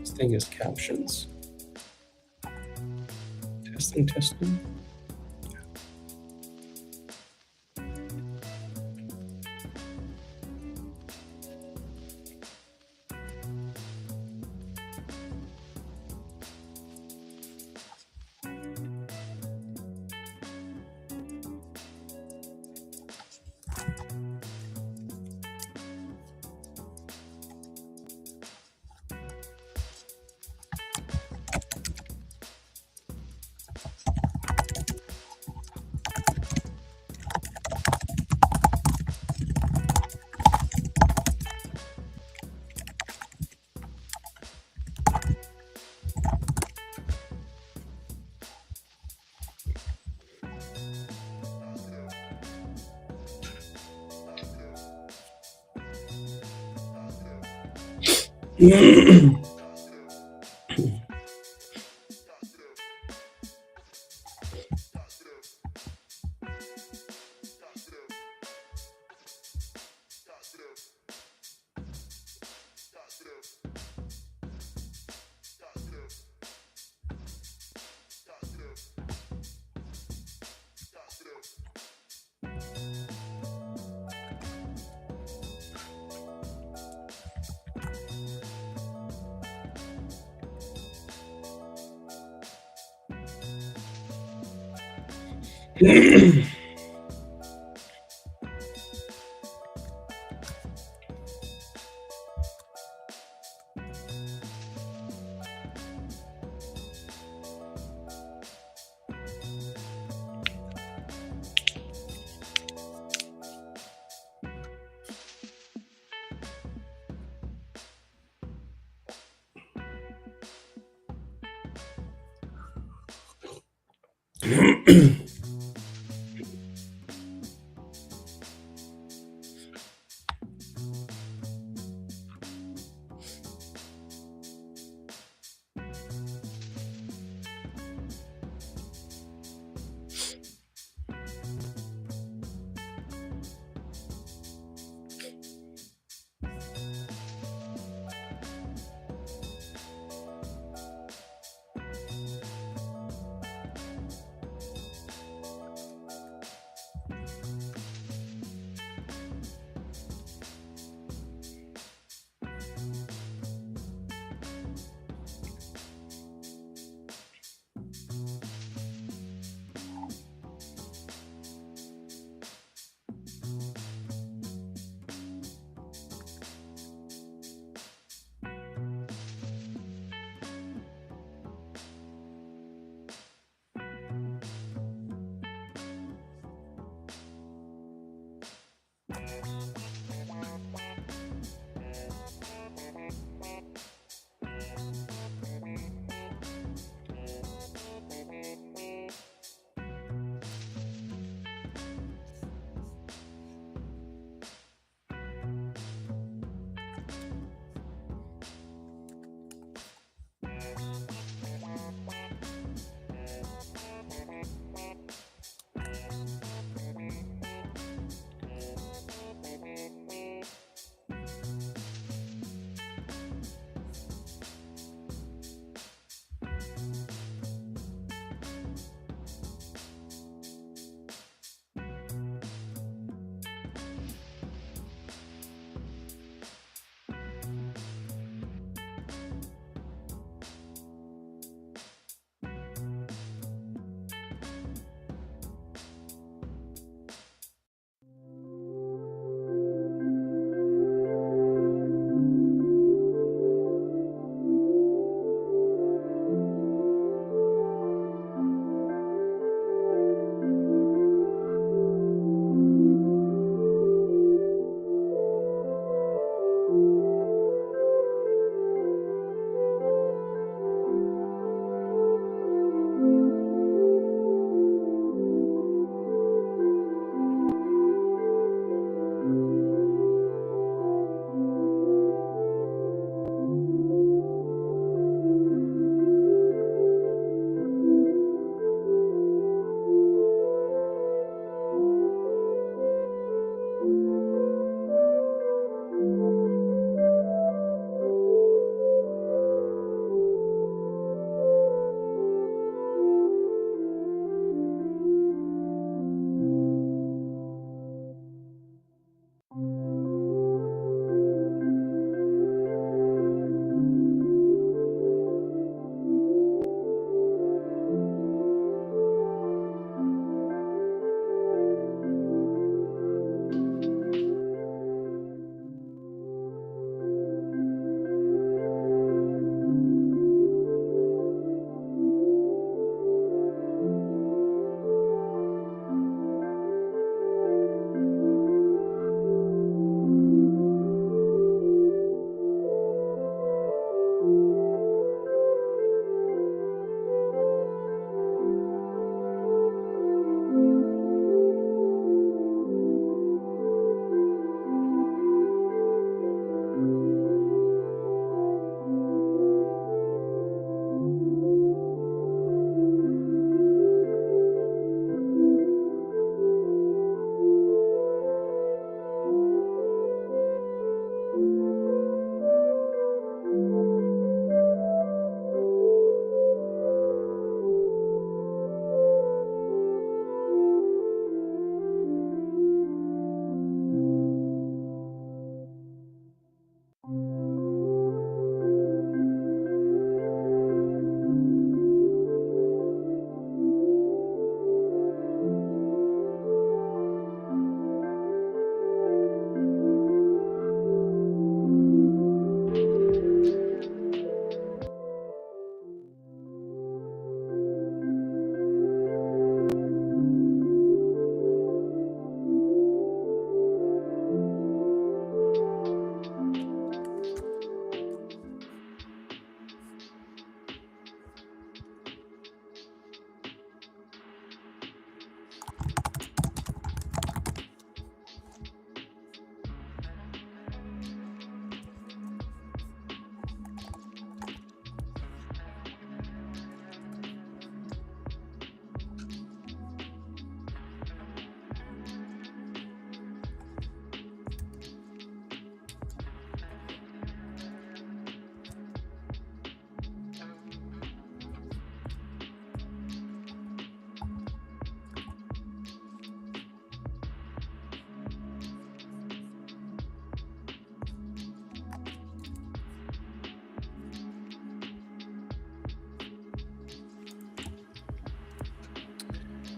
This thing is captions. Testing.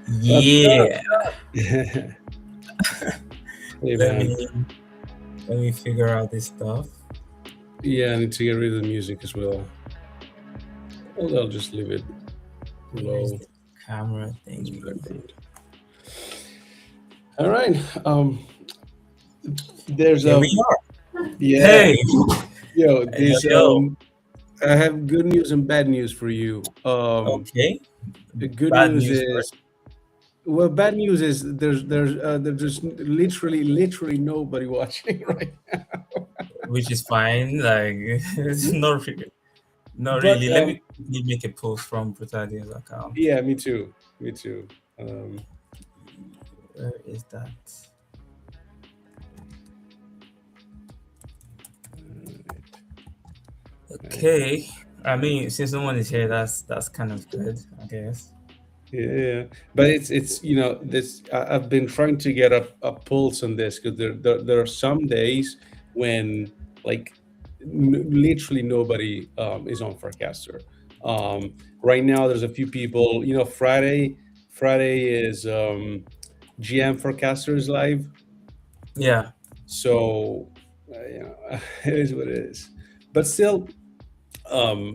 Yeah. Hey, Let man. me figure out this stuff. Yeah, I need to get rid of the music as well. Well, I'll just leave it Where's low. the camera It's thingy? background. All right. There's Here a we are. yeah, Hey, yo, yo, this yo. I have good news and bad news for you. Okay. The good Bad news news is first. well, bad news is there's just literally nobody watching right now. Which is fine. Like, it's not really. Not But really. Let me quickly make a post from Protardio's account. yeah, me too, me too. Where is that? Right. Okay. I mean, since no one is here, that's kind of good, I guess. Yeah, but it's this I've been trying to get a pulse on this because there are some days when like literally nobody is on Forecaster. Right now, there's a few people. Friday is GM Forecaster is live, Yeah. so it is what it is. But still,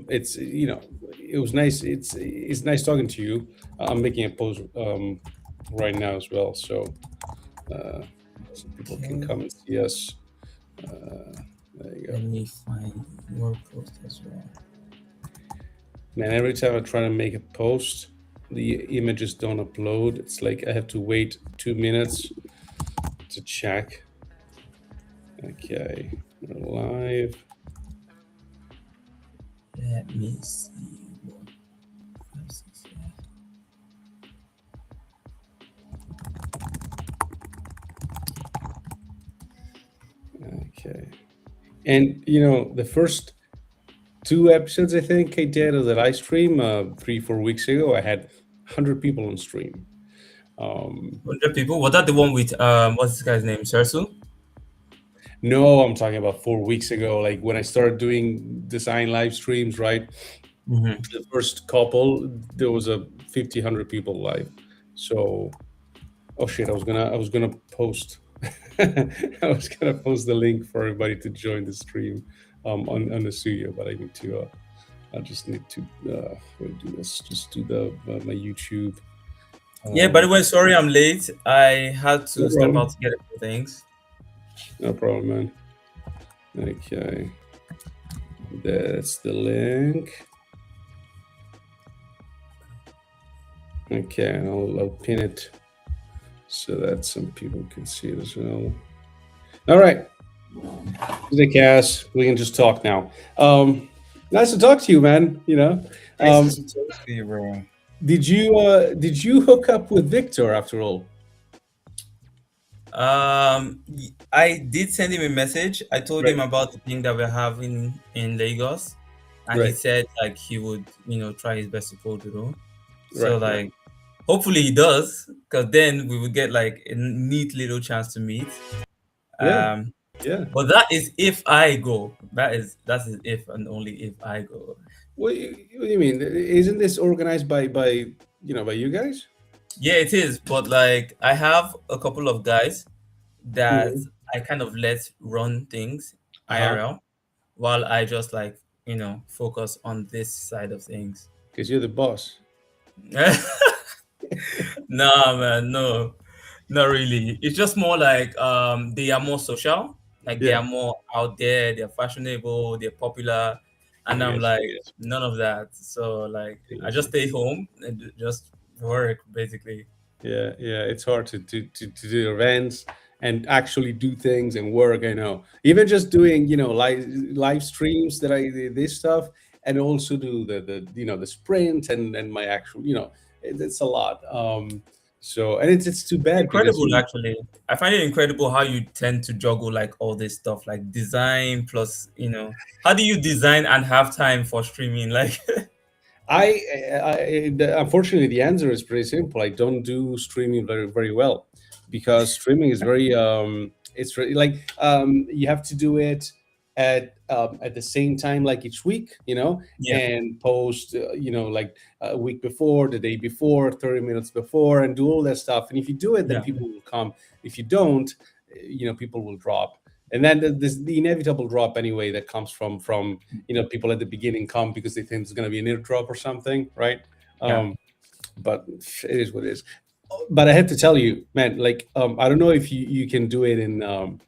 it's it was nice. It's nice talking to you. I'm making a post right now as well, uh, so people can Okay. come and see us. Uh, there you go. Let me find your post as well. Man, every time I try to make a post, the images don't upload. It's like I have to wait 2 minutes to check. Okay, we're live. Let me see what else is here. Okay, and the first two episodes I think I did of the live stream 3 4 weeks ago. I had 100 people on stream. 100 people. Was that the one with what's this guy's name? Sersu? No, I'm talking about 4 weeks ago, like when I started doing design live streams, right? Mm-hmm. The first couple, there was a 50, 100 people live. So, oh shit, I was gonna post, I was gonna post the link for everybody to join the stream on the studio, but I just need to do this. Just do the my YouTube. Yeah, by Um, the way, sorry I'm late. I had no to step out problem. to get a few things. No problem, man. Okay, that's the link. Okay, and I'll pin it so that some people can see it as well. All right, the Cass, we can just talk now. Nice to talk to you, man. Nice Um, to talk to you, bro. did you hook up with Victor after all? I did send him a message. I told Right, him about the thing that we're having in Lagos, and he right, said like he would, try his best to pull through. So right, right. like, hopefully he does, because then we would get like a neat little chance to meet. Yeah, Um, yeah. but that is if I go. That is if and only if I go. What do you mean? Isn't this organized by you guys? Yeah, it is. But like, I have a couple of guys that Hmm. I kind of let run things Uh huh. IRL, while I just like focus on this side of things. Because you're the boss. Nah, man, no, not really. It's just more like they are more social, like they Yeah, are more out there, they're fashionable, they're popular, I and I'm guess. I like guess. none of that. So like I I guess. just stay home and just work basically. Yeah, yeah, it's hard to do events and actually do things and work. I know, even just doing live streams that I this stuff, and also do the sprint and my actual it's a lot. So and it's too It's bad because incredible actually. I find it incredible how you tend to juggle like all this stuff, like design plus, how do you design and have time for streaming? Like Unfortunately, the answer is pretty simple. I don't do streaming very, very well because streaming is very, it's really like you have to do it at the same time, like each week, yeah, and post, like a week before, the day before, 30 minutes before, and do all that stuff. And if you do it, then yeah, people will come. If you don't, people will drop. And then there's the inevitable drop anyway that comes from people at the beginning come because they think it's going to be an airdrop or something, right? yeah. But it is what it is. But I have to tell you, man, like I don't know if you can do it in.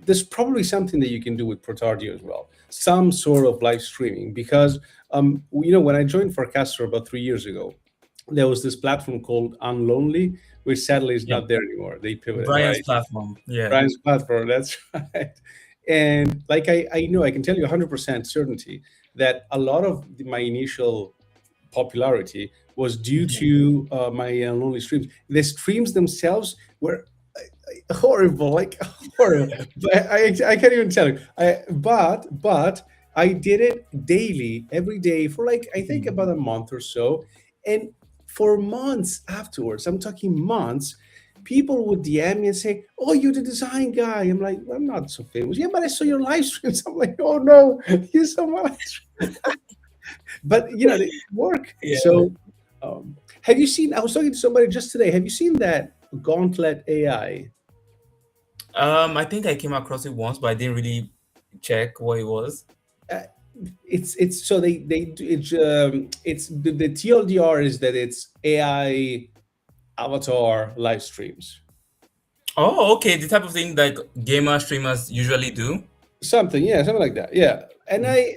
there's probably something that you can do with protardio as well, some sort of live streaming. Because when I joined Forecaster about 3 years ago, there was this platform called Unlonely, which sadly is Yeah. not there anymore. They pivoted, Brian's right? platform. Yeah. Brian's platform, that's right. And like I know, I can tell you 100% certainty that a lot of my initial popularity was due Mhm. to my lonely streams. The streams themselves were horrible, like horrible. But I can't even tell you. But I did it daily, every day for like I think Mhm. about a month or so, and for months afterwards, I'm talking months. People would DM me and say, "Oh, you're the design guy." I'm like, well, "I'm not so famous." "Yeah, but I saw your live streams." I'm like, "Oh no, you saw my live stream." But they work. Yeah. So, have you seen? I was talking to somebody just today. Have you seen that Gauntlet AI? I think I came across it once, but I didn't really check what it was. Uh, it's so they do- it's the TLDR is that it's AI avatar live streams. Oh, okay. The type of thing like gamer streamers usually do. Something, yeah, something like that, yeah. And I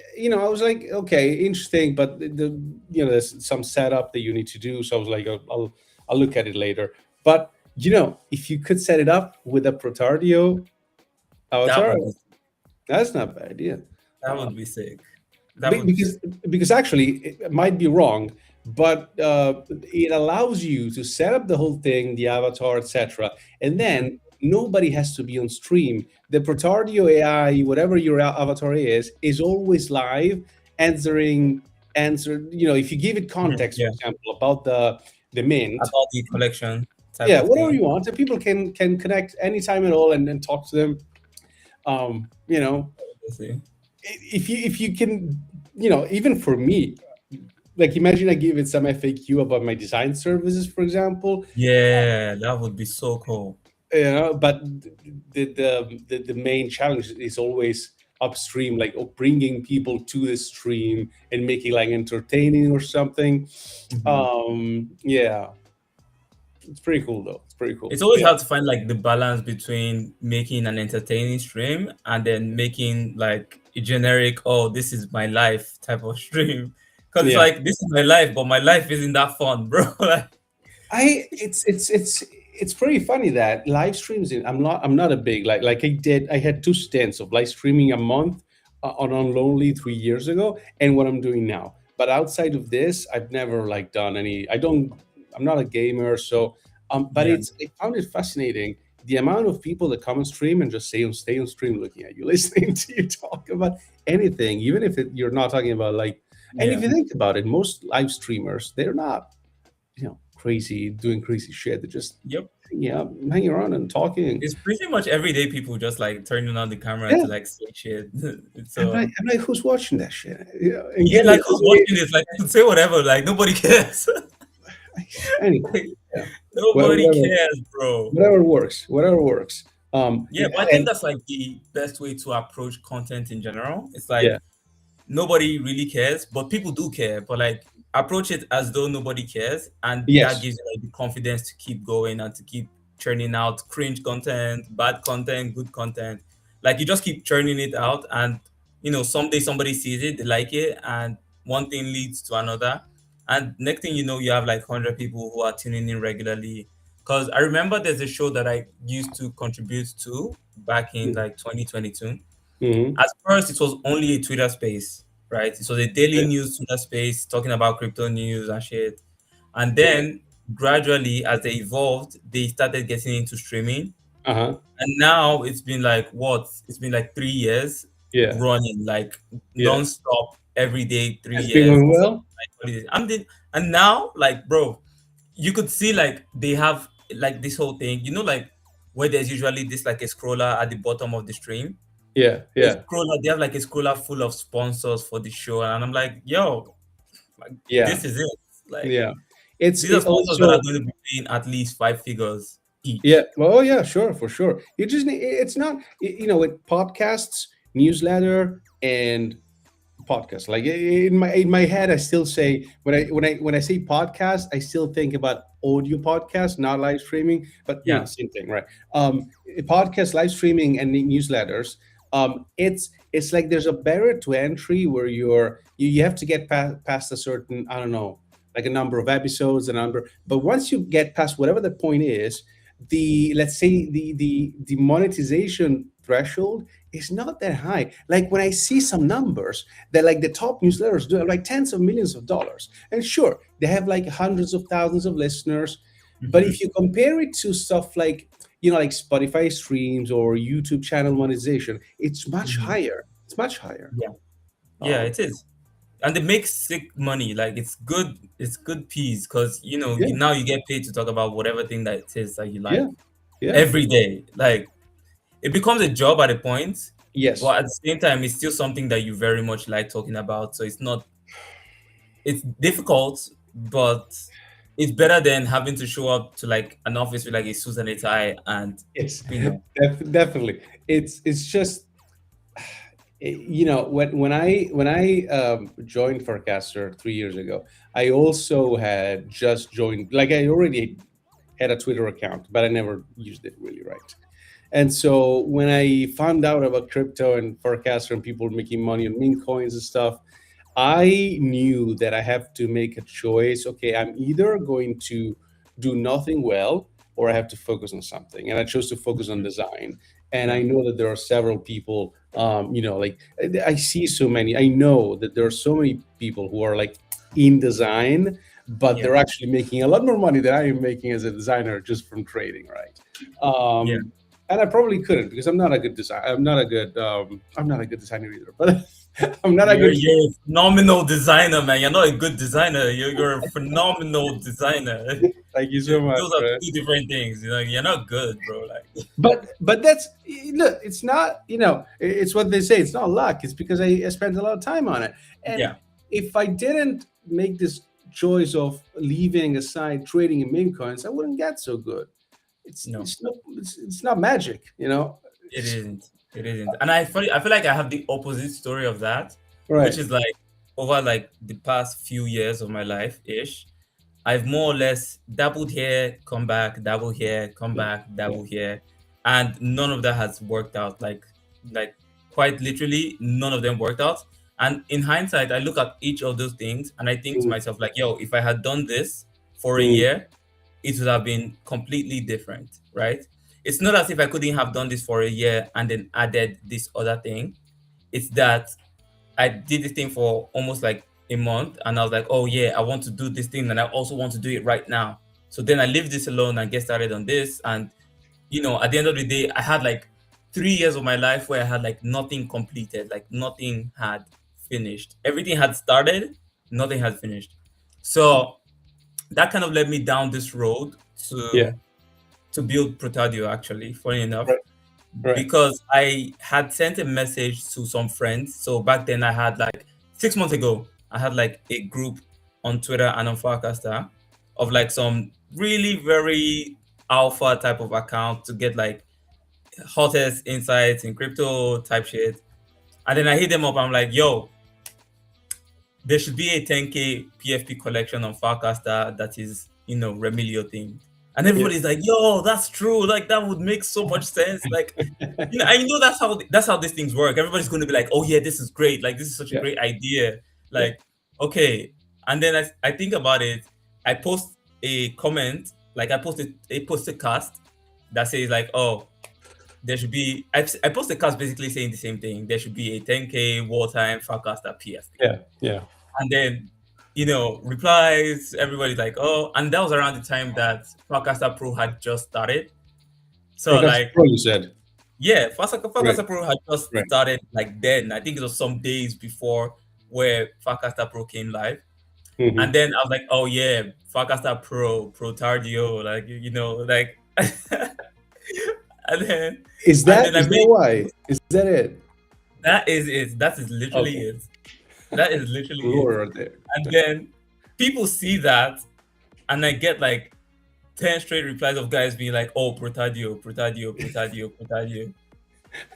was like, okay, interesting, but there's some setup that you need to do. So I was like, I'll look at it later. But if you could set it up with a protardio That avatar, would be that's not bad, yeah. that Uh, would be sick. That Be- would be because sick. because actually it might be wrong, but it allows you to set up the whole thing, the avatar, etc., and Mhm. then nobody has to be on stream. The protardio AI, whatever your avatar is always live, answer. If you give it Mhm. context, for Yeah. example, about the mint, About the collection type yeah, of whatever thing. you want, and people can connect anytime at all and talk to them. um you know Let's see. if you can, even for me, like imagine I give it some FAQ about my design services, for example. Yeah, that would be so cool. But the main challenge is always upstream, like bringing people to the stream and making like entertaining or something. Mhm. Yeah, it's pretty cool though. It's pretty cool. It's always Yeah, hard to find like the balance between making an entertaining stream and then making like a generic, oh, this is my life type of stream. Because it's yeah. like, this is my life, but my life isn't that fun, bro. Like, I it's pretty funny that live streams. I'm not a big like I had two stints of live streaming a month on Lonely 3 years ago, and what I'm doing now. But outside of this, I've never like done any. I'm not a gamer, so but yeah, I found it fascinating the amount of people that come on stream and just stay on stream looking at you, listening to you talk about anything, even if you're not talking about like. And if yeah, you think about it, most live streamers, they're not crazy, doing crazy shit. They're just yep. hanging around and talking. It's pretty much everyday people just like turning on the camera Yeah, to like say shit. I'm like, So I'm like, who's watching that shit? And yeah, get like it. who's watching this? Like I could say whatever, like nobody cares. Anyway, Like, yeah, nobody whatever, cares, bro. whatever works, whatever works. Yeah, but I think And that's like the best way to approach content in general. It's like yeah, nobody really cares, but people do care. But like approach it as though nobody cares, and that yes, gives you like the confidence to keep going and to keep churning out cringe content, bad content, good content. Like you just keep churning it out, and someday somebody sees it, they like it, and one thing leads to another, and next thing you know, you have like 100 people who are tuning in regularly. Because I remember there's a show that I used to contribute to back in like 2022. mm-hmm. At first, it was only a Twitter space, right? It was a daily Okay, news Twitter space talking about crypto news and shit. And okay, then gradually, as they evolved, they started getting into streaming. uh huh, And now it's been like what? It's been like 3 years yeah, running, like yeah. non-stop every day, three It's been years. going Except well. like holidays. And now, like, bro, you could see like they have like this whole thing, like where there's usually this like a scroller at the bottom of the stream. Yeah, A yeah, scroller, they have like a scroller full of sponsors for the show, and I'm like, yo, like yeah, this is it. Like yeah. It's these are it sponsors that are also. going to be paying at least 5 figures Yeah. each. Well, oh, yeah, sure, for sure. You just need, it's not, with podcasts, newsletter, and podcast. Like in my head, I still say when I say podcast, I still think about audio podcast, not live streaming. But Yeah. same thing, right? Podcast, live streaming, and newsletters. It's like there's a barrier to entry where you have to get past a certain, I don't know, like a number of episodes, a number. But once you get past whatever the point is, the let's say the monetization threshold is not that high. Like when I see some numbers that like the top newsletters do like tens of millions of dollars, and sure, they have like hundreds of thousands of listeners, but Hmm. if you compare it to stuff like like Spotify streams or YouTube channel monetization, it's much Hmm. higher. It's much higher. Yeah. Yeah, Um, it is. And they make sick money. Like it's good peas because yeah, now you get paid to talk about whatever thing that it is that you yeah, like yeah. every day. Like it becomes a job at a point, Yes, but at the same time, it's still something that you very much like talking about. So it's difficult, but it's better than having to show up to like an office with like a suit and a tie and yes, you know, definitely. It's just when I joined Farcaster 3 years ago, I also had just joined. Like I already had a Twitter account, but I never used it really, right? And so when I found out about crypto and Farcaster and people making money on meme coins and stuff, I knew that I have to make a choice. Okay, I'm either going to do nothing well or I have to focus on something. And I chose to focus on design. And yeah, I know that there are several people, like I see so many, I know that there are so many people who are like in design, but yeah, they're actually making a lot more money than I am making as a designer just from trading, right? yeah. And I probably couldn't because I'm not a good designer. I'm not a good designer either, but I'm not a You're good. you're a phenomenal designer, man. You're not a good designer. You're a phenomenal designer. Thank you so much, Those are man. two different things. You're not good, bro. Like, But that's look. It's not. It's what they say. It's not luck. It's because I spent a lot of time on it. And yeah, if I didn't make this choice of leaving aside trading in meme coins, I wouldn't get so good. It's no, it's not it's not magic. it isn't. It isn't. And I feel like I have the opposite story of that, which Right. is like over like the past few years of my life ish. I've more or less dabbled here, come back, dabble here, come Yeah. back, Yeah. dabble here, and none of that has worked out. Like quite literally, none of them worked out. And in hindsight, I look at each of those things and I think to Mm, myself, like, yo, if I had done this for a mm, year, it would have been completely different, right? It's not as if I couldn't have done this for a year and then added this other thing. It's that I did this thing for almost like a month, and I was like, oh yeah, I want to do this thing, and I also want to do it right now. So then I leave this alone and get started on this. And at the end of the day, I had like 3 years of my life where I had like nothing completed, like nothing had finished. Everything had started, nothing had finished. So that kind of led me down this road yeah. to build Protardio actually, funny enough, Right. Right. because I had sent a message to some friends. So back then I had like 6 months ago, I had like a group on Twitter and on Farcaster of like some really very alpha type of account to get like hottest insights in crypto type shit. And then I hit them up. I'm like, yo, there should be a 10K PFP collection on Farcaster that is, Remilio themed. And Yeah. everybody's like, yo, that's true. Like that would make so much sense. Like, I know that's how these things work. Everybody's going to be like, "Oh yeah, this is great. Like this is such a Yeah. great idea." Yeah. Like, okay, and then I think about it. I post a comment, like I posted cast that says like, "Oh, there should be." I post a cast basically saying the same thing. There should be a 10K wartime Farcaster PFP, Yeah. Yeah. and then replies. Everybody's like, "Oh," and that was around the time that Farcaster Pro had just started. So Procast like Pro, you said. yeah, Right. Farcaster Pro had just Right. started like then. I think it was some days before where Farcaster Pro came live. And Hmm. then I was like, oh yeah, Farcaster Pro, protardio, like like and then Is and that then I is that made why? Is that it? that is it. That is literally Okay. it. That is literally it. Lord, right there. And then people see that and I get like 10 straight replies of guys being like, oh, protardio, protardio, protardio, protardio.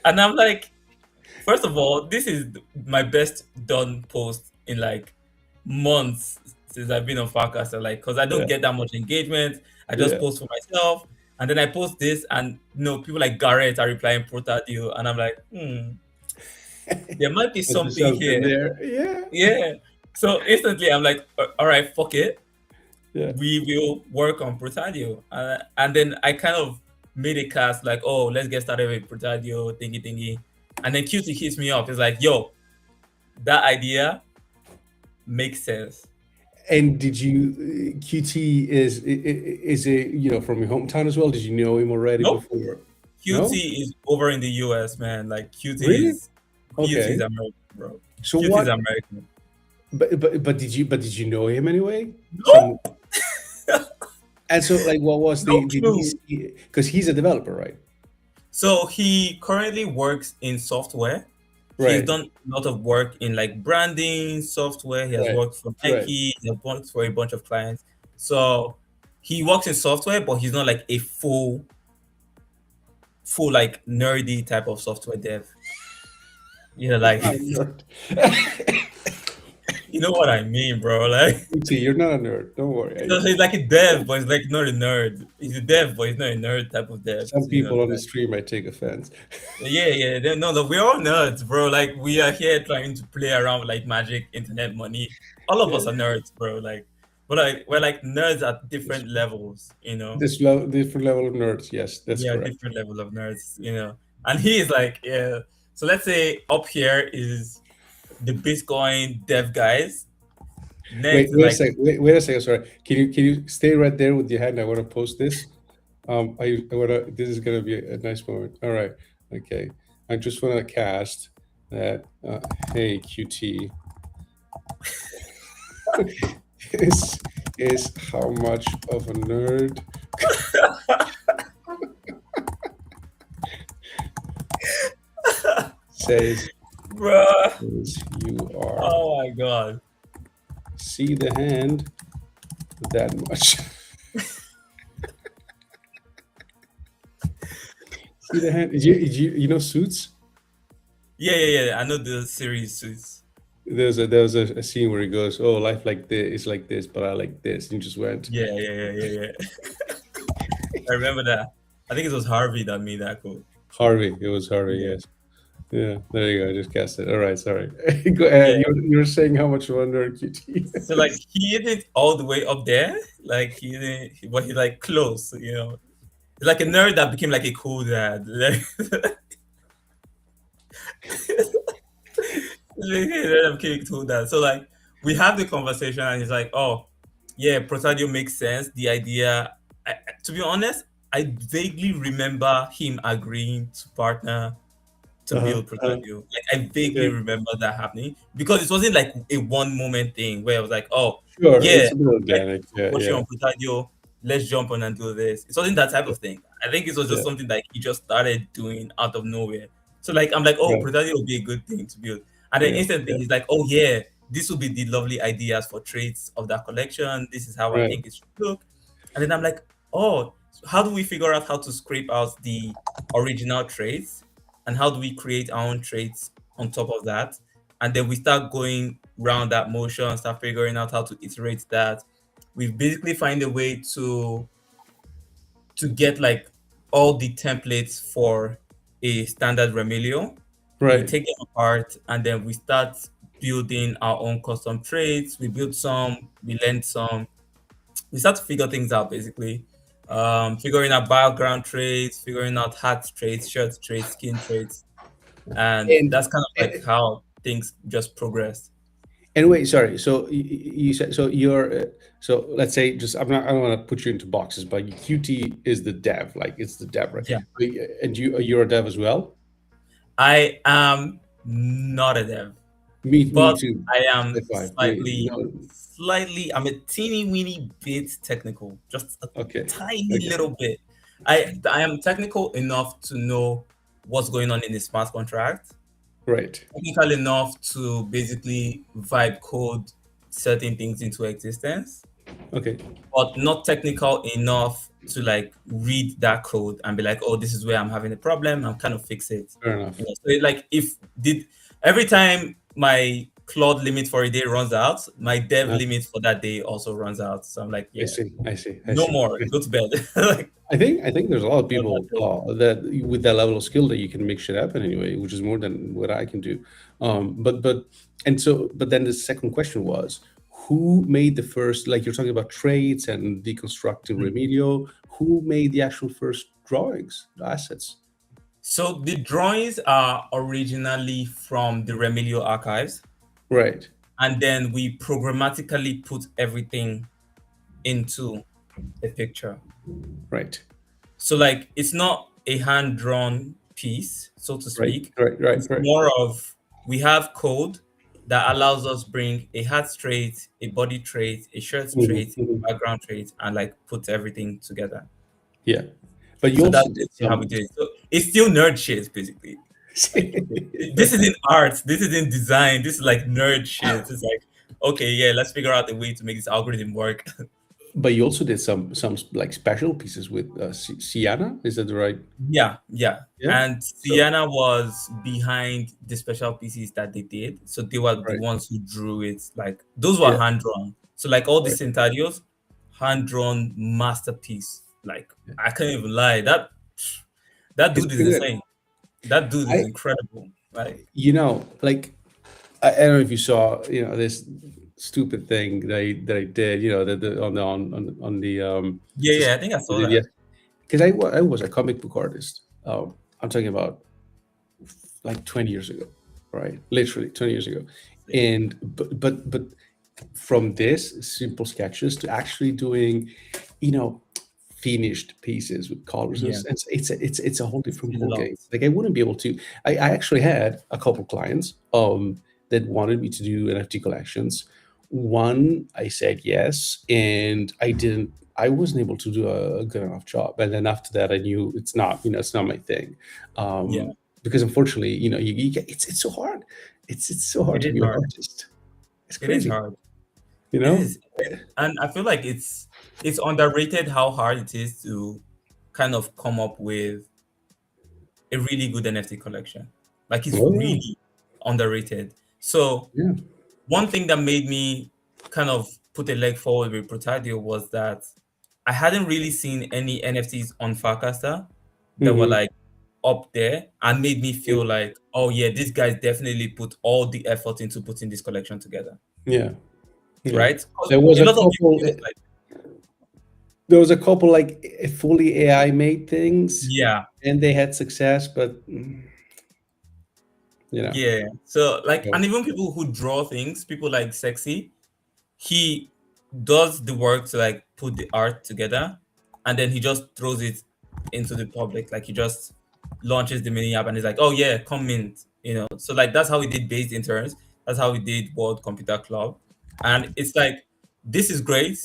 And I'm like, First of all, this is my best done post in like months since I've been on Farcaster. Like, because I don't Yeah, get that much engagement. I just yeah. post for myself, and then I post this, and people like Garrett are replying protardio, and I'm like, there might be There's something something here. there. Yeah, Yeah. So instantly, I'm like, all right, fuck it, yeah. we will work on protardio, and then I kind of made a cast like, oh, let's get started with protardio thingy thingy, and then QT hits me up. It's like, yo, that idea makes sense. And did you QT is a from your hometown as well? Did you know him already Nope. before? No, QT is over in the US, man. Like really? QT is Okay. American, bro. So QT is what? American. But did you know him anyway? Some Nope. and so like what was No the did he clue. see because he's a developer, right? So he currently works in software. He's Right, done a lot of work in like branding software. He has right, worked for right. Nike. He has worked for a bunch of clients. So he works in software, but he's not like a full like nerdy type of software dev. He's Like not a nerd. you know what I mean, bro. Like QT, you're not a nerd. Don't worry. so he's like a dev, but he's like not a nerd. He's a dev, but he's not a nerd type of dev. Some You know, people on the like stream might take offense. yeah, yeah. No, we're all nerds, bro. Like we are here trying to play around with like magic, internet money. All of Yeah, us are nerds, bro. Like, but like we're like nerds at different levels. different level of nerds. Yes, that's Yeah, correct. different level of nerds. And he is like, yeah. So let's say up here is the Bitcoin dev guys. Wait, Next is wait a like second. Wait a second. Sorry. Can you stay right there with your hand? I want to post this. I want to. This is gonna be a nice moment. All right. Okay. I just want to cast that. Hey, QT is is how much of a nerd says bruh. you are. Oh my god. See the hand that much. See the hand. You know Suits? Yeah, yeah, yeah. I know the series suits. There was a scene where he goes, "Oh, life like this is like this, but I like this," and he just went, Yeah, yeah, yeah, yeah, yeah. I remember that. I think it was Harvey that made that quote. "Harvey." It was Harvey. Yeah, Yes. Yeah. There you go. I just cast it. All right. Sorry. Go ahead. yeah. You're saying how much wonder QT So like is. he isn't all the way up there, like he didn't, but he like close. He's like a nerd that became like a cool dad. Like, he ended up became a cool dad. So like we have the conversation, and he's like, "Oh, yeah, Protadio makes sense. The idea." To be honest, I vaguely remember him agreeing to partner to Uh-huh. build Protardio. Like I vaguely Okay. remember that happening because it wasn't like a one moment thing where I was like, oh Sure. yeah, It's a bit like organic. Yeah. watching Yeah. on Protardio, let's jump on and do this. It wasn't that type of thing. I think it was just Yeah. something like he just started doing out of nowhere. So like I'm like, oh, Right. Protardio would be a good thing to build. And then Yeah. instantly Yeah. he's like, oh yeah, this will be the lovely ideas for traits of that collection. This is how I Right. think it should look. And then I'm like, oh, how do we figure out how to scrape out the original traits? And how do we create our own traits on top of that? And then we start going round that motion, start figuring out how to iterate that. We basically find a way to get like all the templates for a standard Remilio. We Right. take them apart and then we start building our own custom traits. We build some, we learn some, we start to figure things out basically. Figuring out background traits, figuring out hat traits, shirt traits, skin traits, and And that's kind of like how things just progress. And wait, sorry. So you said so you're so let's say just I don't want to put you into boxes, but QT is the dev, like it's the dev, right? Yeah, And you're a dev as well. I am not a dev, Me but too. I am High five. slightly, No, slightly. I'm a teeny weeny bit technical, just a okay, tiny okay, little bit. I am technical enough to know what's going on in the smart contract, right. technical enough to basically vibe code certain things into existence. Okay. but not technical enough to like read that code and be like, oh, this is where I'm having a problem. I'm kind of fix it. Fair enough. So like if did every time my Claude limit for a day runs out, my dev Uh, limit for that day also runs out. So I'm like, I yeah, see. I see. I no see. more. Go to bed. Like I think there's a lot of on that people day. that with that level of skill that you can make shit happen anyway, which is more than what I can do. But then the second question was, who made the first? Like you're talking about traits and deconstructing Mhm. Remedial. Who made the actual first drawings, the assets? So the drawings are originally from the Remilio archives, Right. and then we programmatically put everything into a picture. Right. So like it's not a hand drawn piece, so to Right. speak. Right. Right. It's Right. more of we have code that allows us bring a hat trait, a body trait, a shirt Hmm. trait, Hmm. a background trait, and like put everything together. Yeah. But you So that's also did basically how we some. do it. So it's still nerd shit, basically. Like this isn't art, this isn't design, this is like nerd shit. It's like, okay, yeah, let's figure out a way to make this algorithm work. But you also did some like special pieces with Sienna. Is that the right? Yeah, yeah. Yeah. And So Sienna was behind the special pieces that they did. So they were the right. ones who drew it. Like those were Yeah. hand drawn. So like all the Right. Centarios, hand drawn masterpiece. Like Yeah. I can't even lie. That It's dude is pretty good. insane. That dude is I, incredible. Like like I don't know if you saw, this stupid thing that I did, on the yeah, this yeah, I think I I saw did, that. yes, because I was a comic book artist. I'm talking about like 20 years ago, right? Literally 20 years ago, Same. and but from this simple sketches to actually doing, you know, finished pieces with colors. Yeah. It's a whole It's different a ball lot. game. Like I wouldn't be able to. I actually had a couple clients that wanted me to do NFT collections. One, I said yes, and I didn't. I wasn't able to do a good enough job. And then after that, I knew it's not my thing, Yeah. because unfortunately, you get it's so hard. It's so hard It to is be an hard. artist. It's It is crazy, hard. you It know. is. And I feel like it's underrated how hard it is to kind of come up with a really good NFT collection. Like it's Oh yeah, really underrated. So yeah. one thing that made me kind of put a leg forward with protardio was that I hadn't really seen any NFTs on Farcaster that were Hmm. like up there and made me feel like, oh yeah, these guys definitely put all the effort into putting this collection together, Yeah, yeah. right? 'Cause There was a a lot of people couple. just like, There was a couple like fully AI made things, yeah, and they had success, but you know, yeah. So like, yeah, and even people who draw things, people like Sexy, he does the work to like put the art together and then he just throws it into the public. Like he just launches the mini app and he's like, oh yeah, come mint, So like that's how we did based interns. That's how we did World Computer Club. And it's like this is great,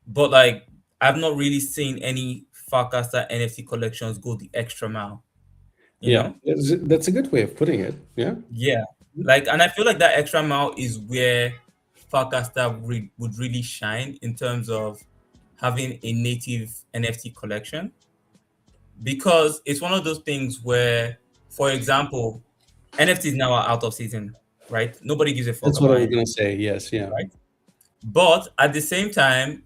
but like I've not really seen any Farcaster NFT collections go the extra mile, you yeah. know? That's a good way of putting it. Yeah, Yeah. Like, and I feel like that extra mile is where Farcaster would really shine in terms of having a native NFT collection because it's one of those things where, for example, NFTs now are out of season, right? Nobody gives a fuck that's what I about was it, gonna say. Yes, yeah. right? But at the same time,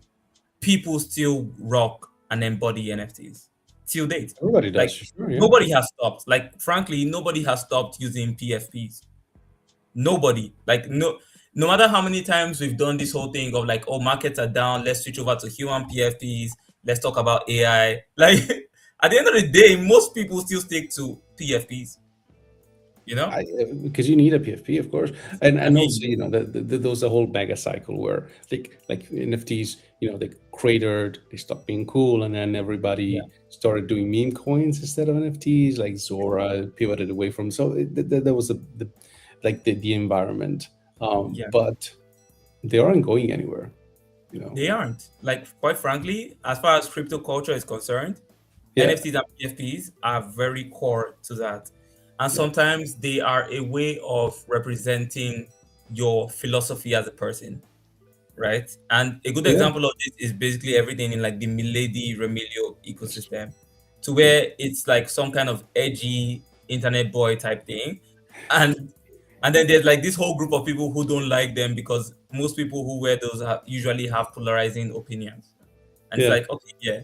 people still rock and embody NFTs till date. Everybody does, Like sure. Yeah, nobody has stopped. Like frankly, nobody has stopped using PFPs. Nobody. Like no matter how many times we've done this whole thing of like, oh, markets are down, let's switch over to human PFPs, let's talk about AI. Like at the end of the day, most people still stick to PFPs, you know? because you need a PFP, of course, and I also mean, there was a whole mega cycle where like NFTs, they cratered, they stopped being cool, and then yeah, everybody started doing meme coins instead of NFTs, like Zora pivoted away from. So that was the environment, yeah. but they aren't going anywhere, you know. They aren't. Like quite frankly, as far as crypto culture is concerned, Yeah, NFTs and PFPs are very core to that. And yeah, sometimes they are a way of representing your philosophy as a person. right? And a good Yeah, example of this is basically everything in like the Milady Remilio ecosystem, to where it's like some kind of edgy internet boy type thing, and then there's like this whole group of people who don't like them because most people who wear those usually have polarizing opinions, and it's yeah. like okay, yeah.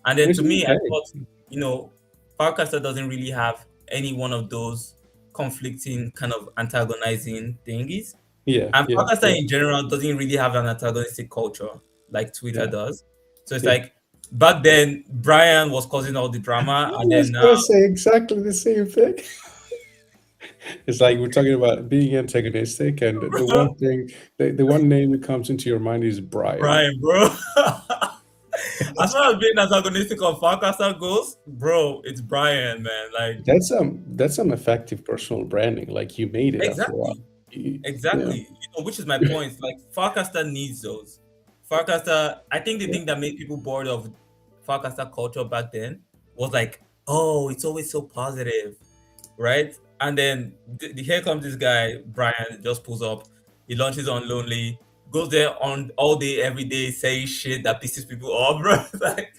And then Which to is me, I okay. thought, you know, Powercaster doesn't really have any one of those conflicting kind of antagonizing thingies, Yeah, and yeah, Pakistan yeah, in general doesn't really have an antagonistic culture like Twitter yeah, does. So it's yeah. like back then Brian was causing all the drama, I and then was now gonna say exactly the same thing. It's like we're talking about being antagonistic, and the one thing, the one name that comes into your mind is Brian. Brian, bro. As far as being antagonistic on Pakistan goes, bro, it's Brian, man. Like That's some effective personal branding. Like you made it after a while. exactly. Yeah, Exactly. Which is my point. Like Farcaster needs those. Farcaster, I think the yeah. thing that made people bored of Farcaster culture back then was like, oh, it's always so positive, right? And then here comes this guy, Brian, just pulls up. He launches on Lonely, goes there on all day, every day, saying shit that pisses people off, bro. Like,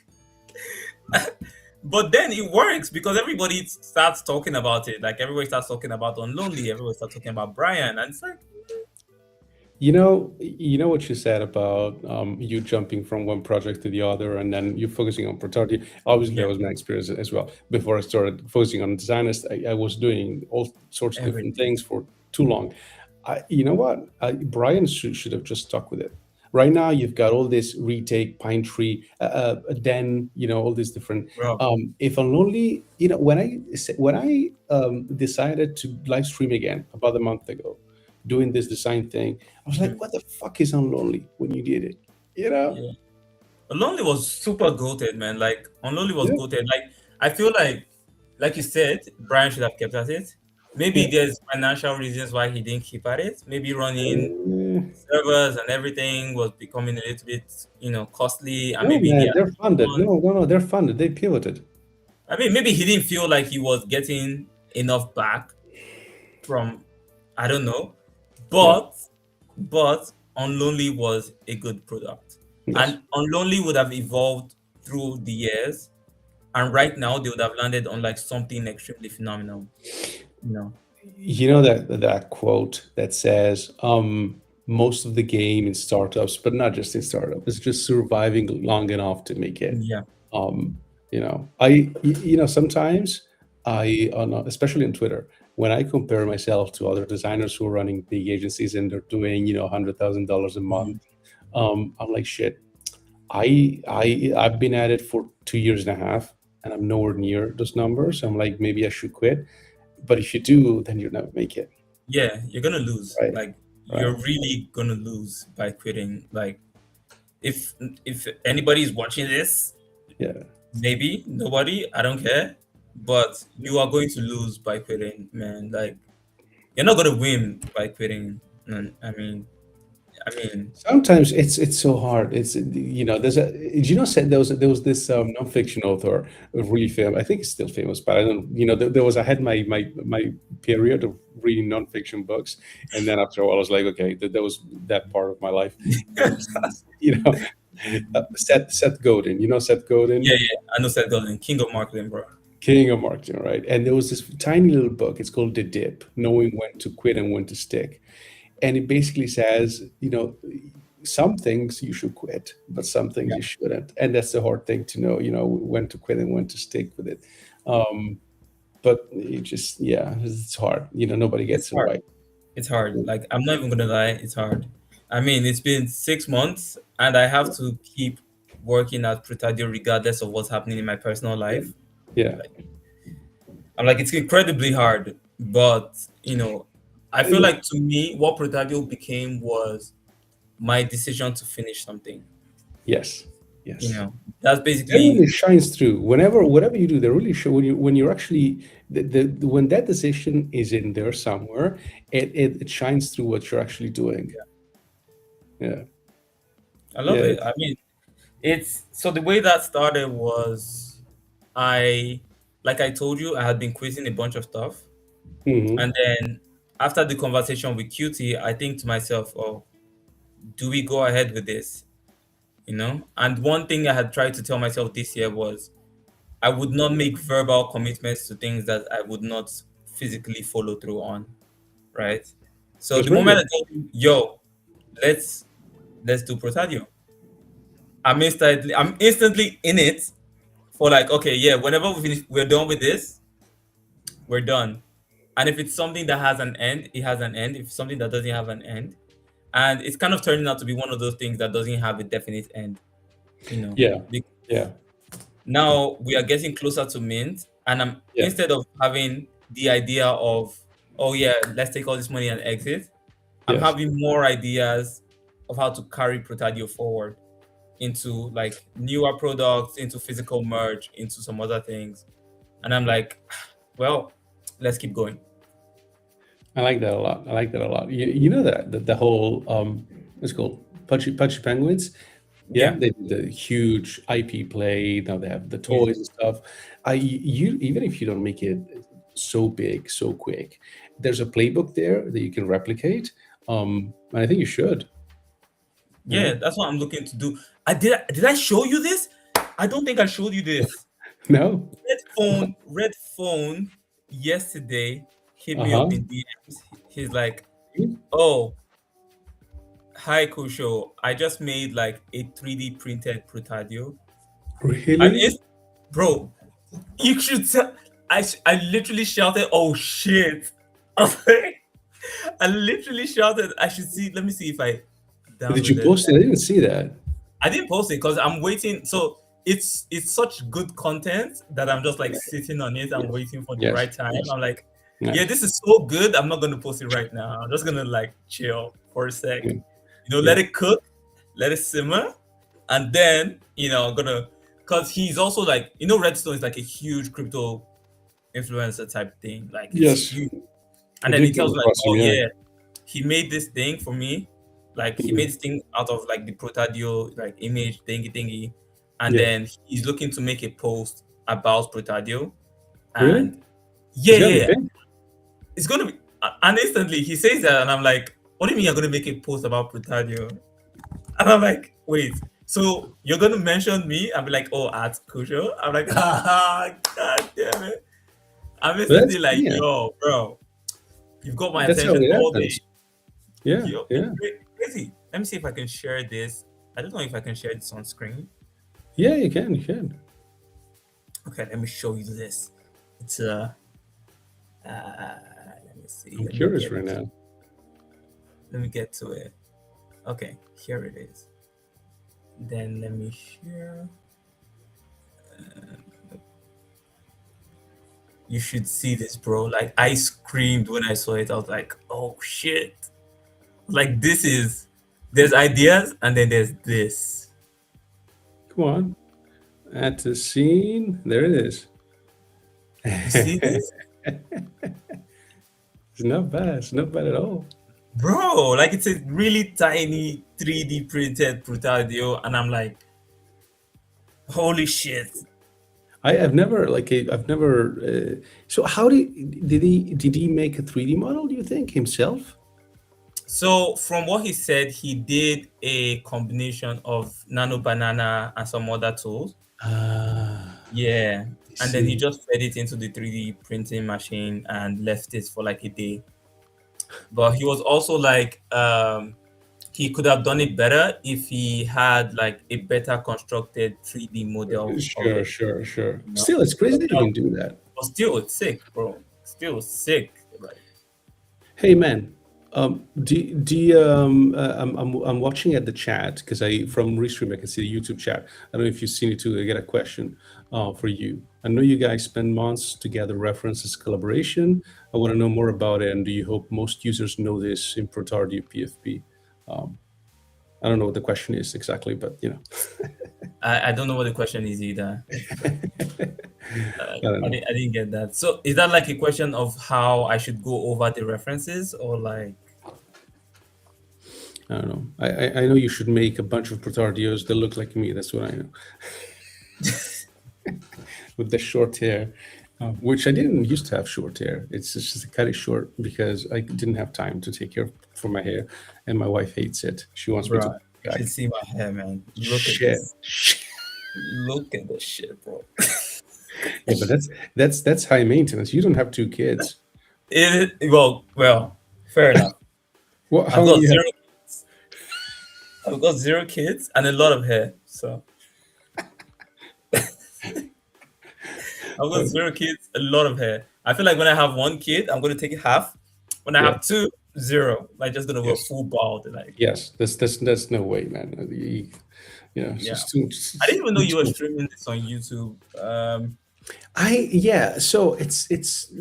but then it works because everybody starts talking about it. Like everybody starts talking about on Lonely, everybody starts talking about Brian, and it's like, You know what you said about you jumping from one project to the other, and then you focusing on protardio. Obviously, that yeah, was my experience as well. Before I started focusing on designers, I was doing all sorts of different everything. things for too long. You know what? Brian should have just stuck with it. Right now, you've got all this retake, Pine Tree, Den, all these different. Bro, If I'm only, when I decided to live stream again about a month ago, doing this design thing, I was like, mhm, what the fuck is Unlonely when you did it? You know? yeah. Lonely was super goated, man. Like Lonely was Yeah, goated. Like I feel like you said, Brian should have kept at it. Maybe yeah. there's financial reasons why he didn't keep at it. Maybe running Uh, servers and everything was becoming a little bit, costly, and no, maybe he man, had they're funded. someone. No, no, no, they're funded. They pivoted. I mean, maybe he didn't feel like he was getting enough back from, I don't know, Yeah. but Unlonely was a good product, Yes. and Unlonely would have evolved through the years, and right now they would have landed on like something extremely phenomenal. You know, You know that quote that says, most of the game in startups, but not just in startups, is just surviving long enough to make it. yeah, Um, sometimes especially on Twitter, when I compare myself to other designers who are running big agencies and they're doing, $100,000 a month, mhm. I'm like, shit. I've been at it for 2 years and a half, and I'm nowhere near those numbers. I'm like, maybe I should quit. But if you do, then you'll never make it. Yeah, you're gonna lose. Right. Like Right. you're really gonna lose by quitting. Like if if anybody is watching this, Yeah. maybe nobody, I don't care, but you are going to lose by quitting, man. Like you're not gonna win by quitting. And I mean, Sometimes it's so hard. There's a said there was this nonfiction author, really famous. I think he's still famous, but I don't. There was I had my period of reading nonfiction books, and then after a while I was like, okay, that was that part of my life. And Seth Godin. You know Seth Godin, yeah, yeah. I know Seth Godin, king of marketing, bro. king of marketing, right? And there was this tiny little book. It's called The Dip: Knowing When to Quit and When to Stick. And it basically says, some things you should quit, but some things Yeah, you shouldn't. And that's the hard thing to know, when to quit and when to stick with it. But it just, yeah, it's hard. Nobody it's gets it hard. right. It's hard. Like I'm not even gonna lie, it's hard. I mean, it's been 6 months, and I have to keep working at Protardio regardless of what's happening in my personal Yeah. life. Yeah. Like I'm like, it's incredibly hard, but I feel Yeah. like to me, what Protardio became was my decision to finish something. Yes. You Yes. know, that's That really basically shines through. Whatever you do, they really show when you're actually when that decision is in there somewhere, it shines through what you're actually doing. Yeah. I love Yeah. it. I mean, it's so the way that started was I like I told you, I had been quitting a bunch of stuff. Hmm. And then after the conversation with QT, I think to myself, oh, do we go ahead with this? And one thing I had tried to tell myself this year was I would not make verbal commitments to things that I would not physically follow through on, right? So That's the very moment I good. told you, yo, let's let's do protardio, I'm instantly in it for like, okay, yeah, whenever we finish, we're done with this, we're done. And if it's something that has an end, it has an end. If it's something that doesn't have an end, and it's kind of turning out to be one of those things that doesn't have a definite end, you know. Yeah, Be- yeah, Now we are getting closer to mint, and I'm yeah, instead of having the idea of, oh yeah, let's take all this money and exit, I'm yes. having more ideas of how to carry Protadio forward into like newer products, into physical merge, into some other things. And I'm like, well, let's keep going. I like that a lot. I like that a lot. You know that the whole what's it called Pudgy Penguins. Yeah, Yeah. they did the huge IP play. Now they have the Yeah. toys and stuff. You even if you don't make it so big so quick, there's a playbook there that you can replicate. And I think you should. You Yeah, know, that's what I'm looking to do. I show you this? I don't think I showed you this. no, Red phone yesterday hit uh me up huh, in DMs. He's like, "Oh, hi Kusho. I just made like a 3D printed Protadio." And really? it's bro, you should tell I literally shouted, "Oh shit." I was like, I literally shouted, I should see, let me see if I Did you downloaded. post it? I didn't see that. I didn't post it because I'm waiting. So it's such good content that I'm just like sitting on it and Yes, waiting for the yes, right time. yes. I'm like, yeah, Nice. this is so good. I'm not gonna post it right now. I'm just gonna like chill for a sec. Yeah, Let yeah, it cook, let it simmer, and then I'm gonna, because he's also like, Redstone is like a huge crypto influencer type thing. Like it's yes. huge. I And then he did come tells me like, across him. oh Yeah. yeah, he made this thing for me. Like he made Mhm. this thing out of like the Protadio like image thingy, and Yeah. then he's looking to make a post about Protadio, Really? and yeah, It's yeah, gonna be yeah, big. it's gonna be. And instantly he says that, and I'm like, what do you mean you're gonna make a post about Protadio? And I'm like, wait, so you're gonna mention me? I'll be like, oh, at Kusho. I'm like, ah, god damn it. I'm But that's instantly like, yeah. yo, bro, you've got my That's how attention it all day. happens. Yeah. Yo, it's Yeah. crazy. Let me see if I can share this. I don't know if I can share this on screen. Yeah. You can. You can. Okay, let me show you this. It's let me see. I'm curious right now. Let me get to it. Okay, here it is. Then let me share. You should see this, bro. Like I screamed when I saw it. I was like, oh shit. Like this is there's ideas and then there's this. Come on. At the scene. There it is. You see this? It's not bad. It's not bad at all. Bro, like it's a really tiny 3D printed Protardio, and I'm like, holy shit. I have never like I've never. So how did he make a 3D model? Do you think himself? So from what he said, he did a combination of Nano Banana and some other tools. Ah, Yeah. I And then he see. just fed it into the 3D printing machine and left it for like a day. But he was also like, he could have done it better if he had like a better constructed 3D model of Sure, it, sure, sure. you know? Still, it's crazy But that you can do that. still, it's sick, bro. Still sick. Like, Hey man, do you, I'm watching at the chat because I from Restream I can see the YouTube chat. I don't know if you've seen it too. I get a question for you. I know you guys spend months to gather references collaboration. I want to know more about it, and do you hope most users know this in Protardio PFP? Um, I don't know what the question is exactly, but I don't know what the question is either. I don't know. I didn't get that. So is that like a question of how I should go over the references or like? I don't know. I know you should make a bunch of Protardios that look like me. That's what I know. With the short hair. which I didn't used to have short hair. It's just I cut it short because I didn't have time to take care for my hair, and my wife hates it. She wants me to Bro, cut it you should back. see my hair, man. Look at Shit. this. Look at this shit, bro. Yeah, but that's high maintenance. You don't have two kids. Well, fair enough. What? How I've many got you have? zero. I've got zero kids and a lot of hair. So I've got zero kids, a lot of hair. I feel like when I have one kid, I'm gonna take it half. When I Yeah. have two, zero. Like just gonna go Yes. full bald. Like Yes. That's no way, man. It's yeah. just too. I didn't even know you were Too streaming this on YouTube. yeah. So it's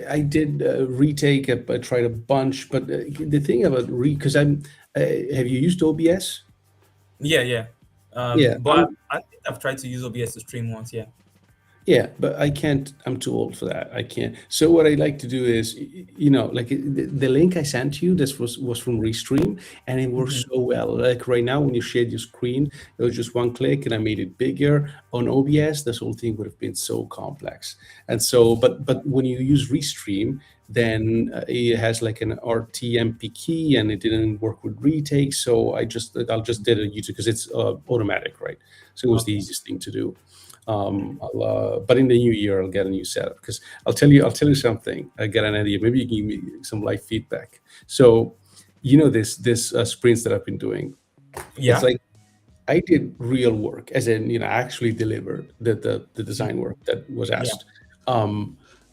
I did retake. I tried a bunch, but the thing about because have you used OBS? Yeah, yeah. Yeah, But I think I've tried to use OBS to stream once. Yeah. yeah, but I can't. I'm too old for that. I can't. So what I like to do is, like the link I sent you, this was from Restream, and it works Hmm. so well. Like right now, when you shared your screen, it was just one click, and I made it bigger. On OBS, this whole thing would have been so complex. And so, but when you use Restream, then it has like an RTMP key, and it didn't work with retake. So I'll just did it YouTube because it's automatic, right? So it was the Okay. easiest thing to do. But in the new year, I'll get a new setup because I'll tell you something. I get an idea. Maybe you can give me some live feedback. So, this sprints that I've been doing. It's Yeah. like I did real work, as in actually delivered the design work that was Yeah. asked.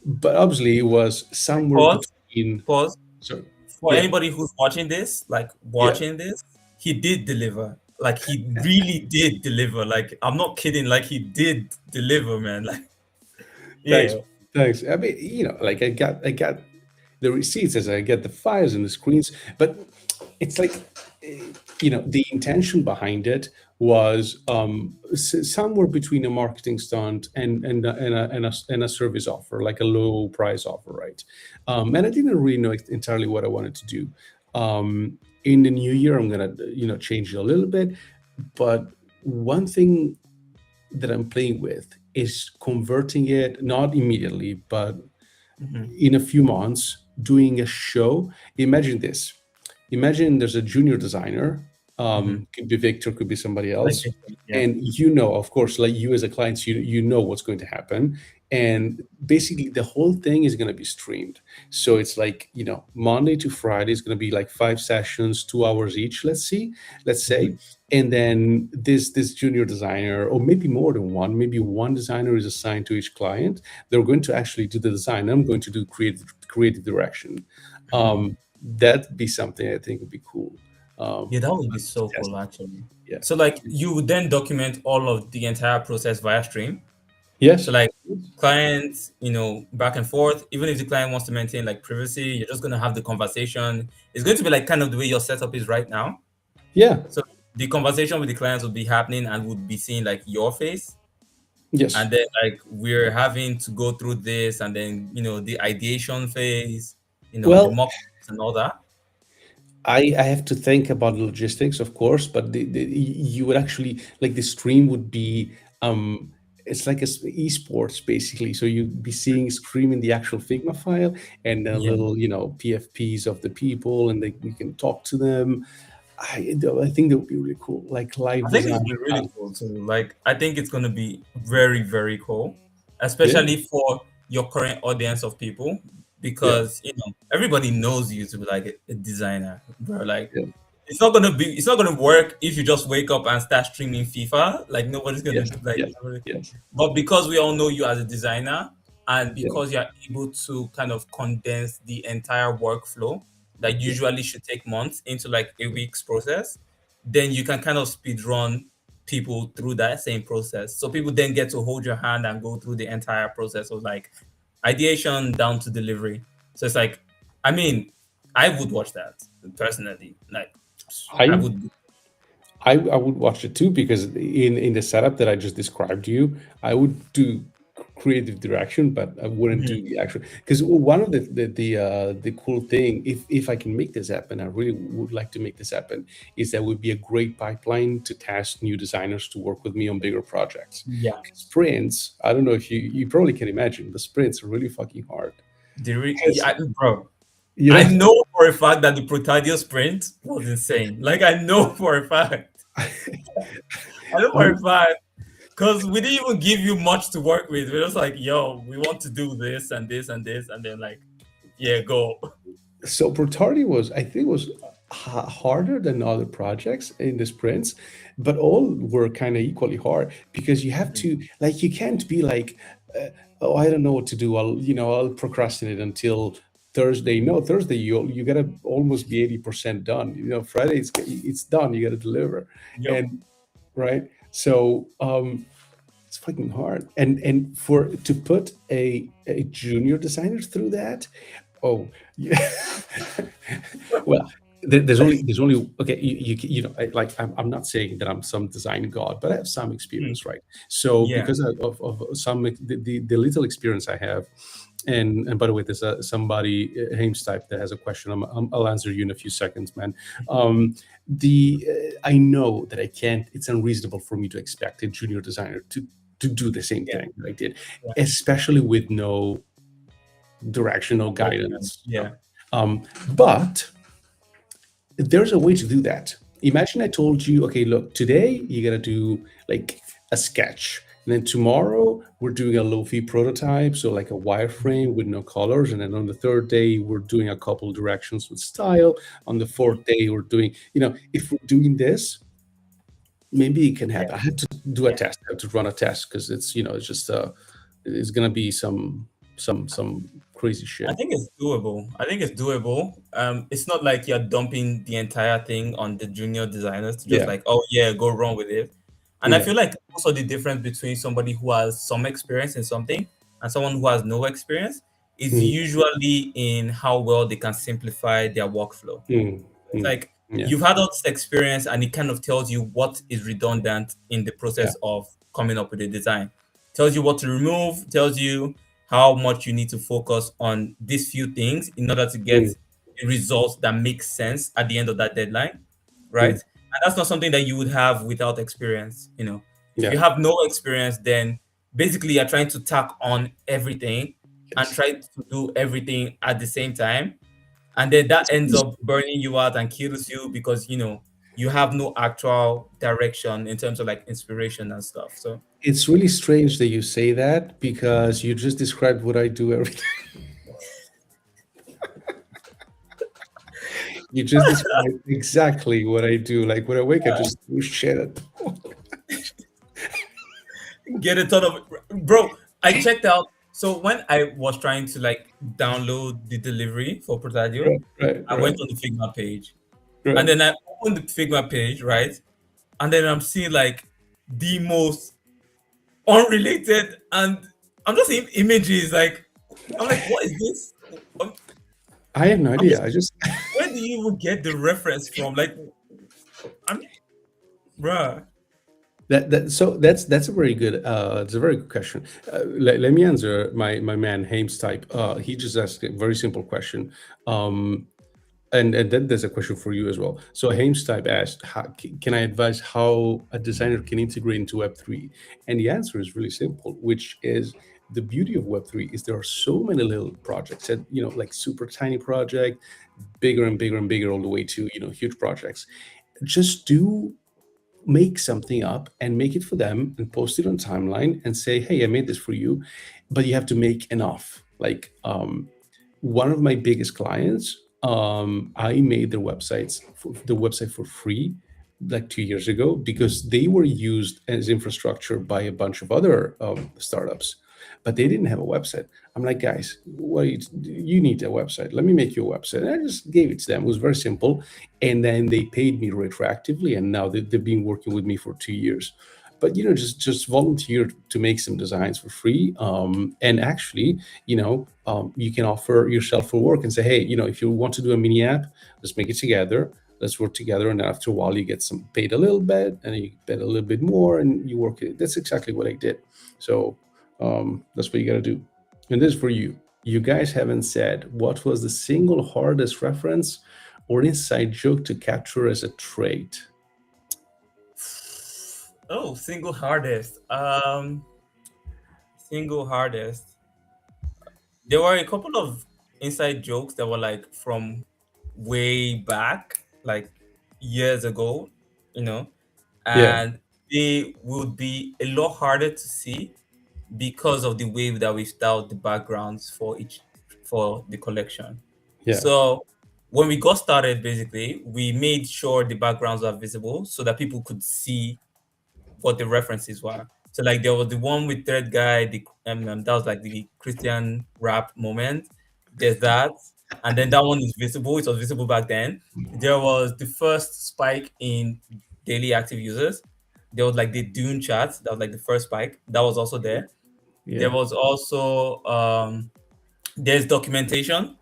But obviously, it was somewhere Pause. between. Pause. So, For yeah, anybody who's watching this, like yeah. watching this, he did deliver. Like he really did deliver. Like I'm not kidding. Like he did deliver, man. Like Thanks, yeah. thanks. I mean, like I got the receipts as I get the files and the screens, but it's like the intention behind it was somewhere between a marketing stunt and a service offer, like a low price offer, right? And I didn't really know entirely what I wanted to do. In the new year, I'm gonna change it a little bit, but one thing that I'm playing with is converting it, not immediately, but Hmm. in a few months, doing a show. Imagine this. Imagine there's a junior designer, Hmm. could be Victor, could be somebody Like else. yeah. And of course, like you as a client, you know what's going to happen. And basically the whole thing is going to be streamed. So it's like, Monday to Friday is going to be like 5 sessions, 2 hours each, let's say. Hmm. And then this junior designer, or maybe more than one, maybe one designer is assigned to each client. They're going to actually do the design. I'm going to do creative direction. Hmm. That'd be something I think would be cool. Yeah, that would be To so test. cool actually. Yeah. So like you would then document all of the entire process via stream. So Yes. like clients, back and forth, even if the client wants to maintain like privacy, you're just gonna have the conversation. It's going to be like kind of the way your setup is right now. Yeah. So the conversation with the clients would be happening and would be seeing like your face. Yes. And then like we're having to go through this and then the ideation phase, the Well, mock and all that. I have to think about the logistics, of course, but you would actually like the stream would be it's like esports basically. So you'd be seeing streaming the actual Figma file and then Yeah. little PFPs of the people, and we can talk to them. I think that would be really cool, like live I think it design. would be really cool too. Like I think it's gonna be very, very cool, Yeah, especially for your current audience of people, yeah, because everybody knows you to be like a designer, bro. Like yeah, it's not gonna work if you just wake up and start streaming FIFA. Like nobody's gonna yes, like. yes, yes, But because we all know you as a designer, and yeah, because you're able to kind of condense the entire workflow that yeah, usually should take months into like a week's process, then you can kind of speed run people through that same process. So people then get to hold your hand and go through the entire process of like ideation down to delivery. So it's like, I mean, I would watch that personally. Like, I I would. I would watch it too because in the setup that I just described to you, I would do creative direction, but I wouldn't do Mhm. the actual. Because one of the cool thing, if I can make this happen, I really would like to make this happen, is that would be a great pipeline to task new designers to work with me on bigger projects. Yeah. Sprints, I don't know if you probably can imagine, the sprints are really fucking hard. Because Yeah, bro. you I know, know for a fact that the protardio sprint was insane. Like I know for a fact. I know for a um, fact. Because we didn't even give you much to work with. We're just like, yo, we want to do this and this and this, and then like, yeah, go. so protardio was, I think, was harder than other projects in the sprints, but all were kind of equally hard because you have to, like, you can't be like, oh, I don't know what to do, I'll procrastinate until Thursday. No, Thursday you gotta almost be 80% done. Friday it's done, you gotta deliver. Yep. And right, so it's fucking hard. And for to put a junior designer through that. Oh, yeah. Well, there's only okay. Like I'm not saying that I'm some design god, but I have some Mm, experience, right? So yeah. because of some the little experience I have, and by the way, there's somebody Hames type that has a question. I'll answer you in a few seconds, man. The I know that I can't. It's unreasonable for me to expect a junior designer to do the same Yeah. thing that I did, Yeah. especially with no directional Roadmap. guidance. Yeah. But there's a way to do that. Imagine I told you, okay, look, today you got to do like a sketch. And then tomorrow we're doing a low-fi prototype, so like a wireframe with no colors. And then on the third day, we're doing a couple directions with style. On the fourth day, we're doing, if we're doing this, maybe it can Yeah. happen. I have to do a Yeah. test. I have to run a test because it's just it's gonna be some crazy I shit. think it's doable. I think it's doable. It's not like you're dumping the entire thing on the junior designers to just Yeah, like, oh yeah, go wrong with it. And I yeah, feel like also the difference between somebody who has some experience in something and someone who has no experience is mm, usually in how well they can simplify their workflow. mm, It's mm. like Yeah, you've had all this experience and it kind of tells you what is redundant in the yeah, process of coming up with a design. Tells you what to remove, tells you how much you need to focus on these few things in order to get mm, a result that makes sense at the end of that deadline, right? mm, And that's not something that you would have without experience. If yeah. you have no experience, then basically you're trying to tack on everything and Yes. try to do everything at the same time, and then that ends It's, up burning you out and kills you because you have no actual direction in terms of like inspiration and stuff. So it's really strange that you say that because you just described what I do every day. You just described exactly what I do. Like when I wake, I just do shit at the wall. get a ton of, bro. I checked out. So when I was trying to like download the delivery for Protadio, Right, right, I went right, on the Figma page, and right. then I opened the Figma page, right? And then I'm seeing like the most unrelated, and I'm just seeing images. Like I'm like, what is this? I'm, I have no I'm just, idea. I just where do you even get the reference from? Like, I'm, bruh. so that's a very good it's a very good question. Let me answer my man Hames type. He just asked a very simple question. Um, and then there's a question for you as well. So Hames type asked, can I advise how a designer can integrate into Web3? And the answer is really simple, which is the beauty of Web3 is there are so many little projects that, like super tiny project, bigger and bigger and bigger, all the way to, huge projects. Just do make something up and make it for them and post it on timeline and say, hey, I made this for you, but you have to make enough. Like one of my biggest clients, I made the website for free like 2 years ago because they were used as infrastructure by a bunch of other startups, but they didn't have a website. I'm like, guys, you need a website. Let me make you a website. And I just gave it to them. It was very simple. And then they paid me retroactively. And now they've been working with me for 2 years. But just volunteer to make some designs for free. And actually, you can offer yourself for work and say, hey, if you want to do a mini app, let's make it together. Let's work together. And after a while, you get some paid a little bit, and you get a little bit more, and you work it. That's exactly what I did. So That's what you got to do. And this is for you. You guys haven't said what was the single hardest reference or inside joke to capture as a trait. Oh, single hardest. Single hardest. There were a couple of inside jokes that were like from way back, like years ago, you know, Yeah, and they would be a lot harder to see because of the way that we styled the backgrounds for the collection. yeah, So when we got started, basically, we made sure the backgrounds are visible so that people could see what the references were. So like there was the one with Third Guy, the that was like the Christian rap moment. There's that, and then that one is visible. It was visible back then. There was the first spike in daily active users. There was like the Dune chat. That was like the first spike. That was also there. There yeah, was also there's documentation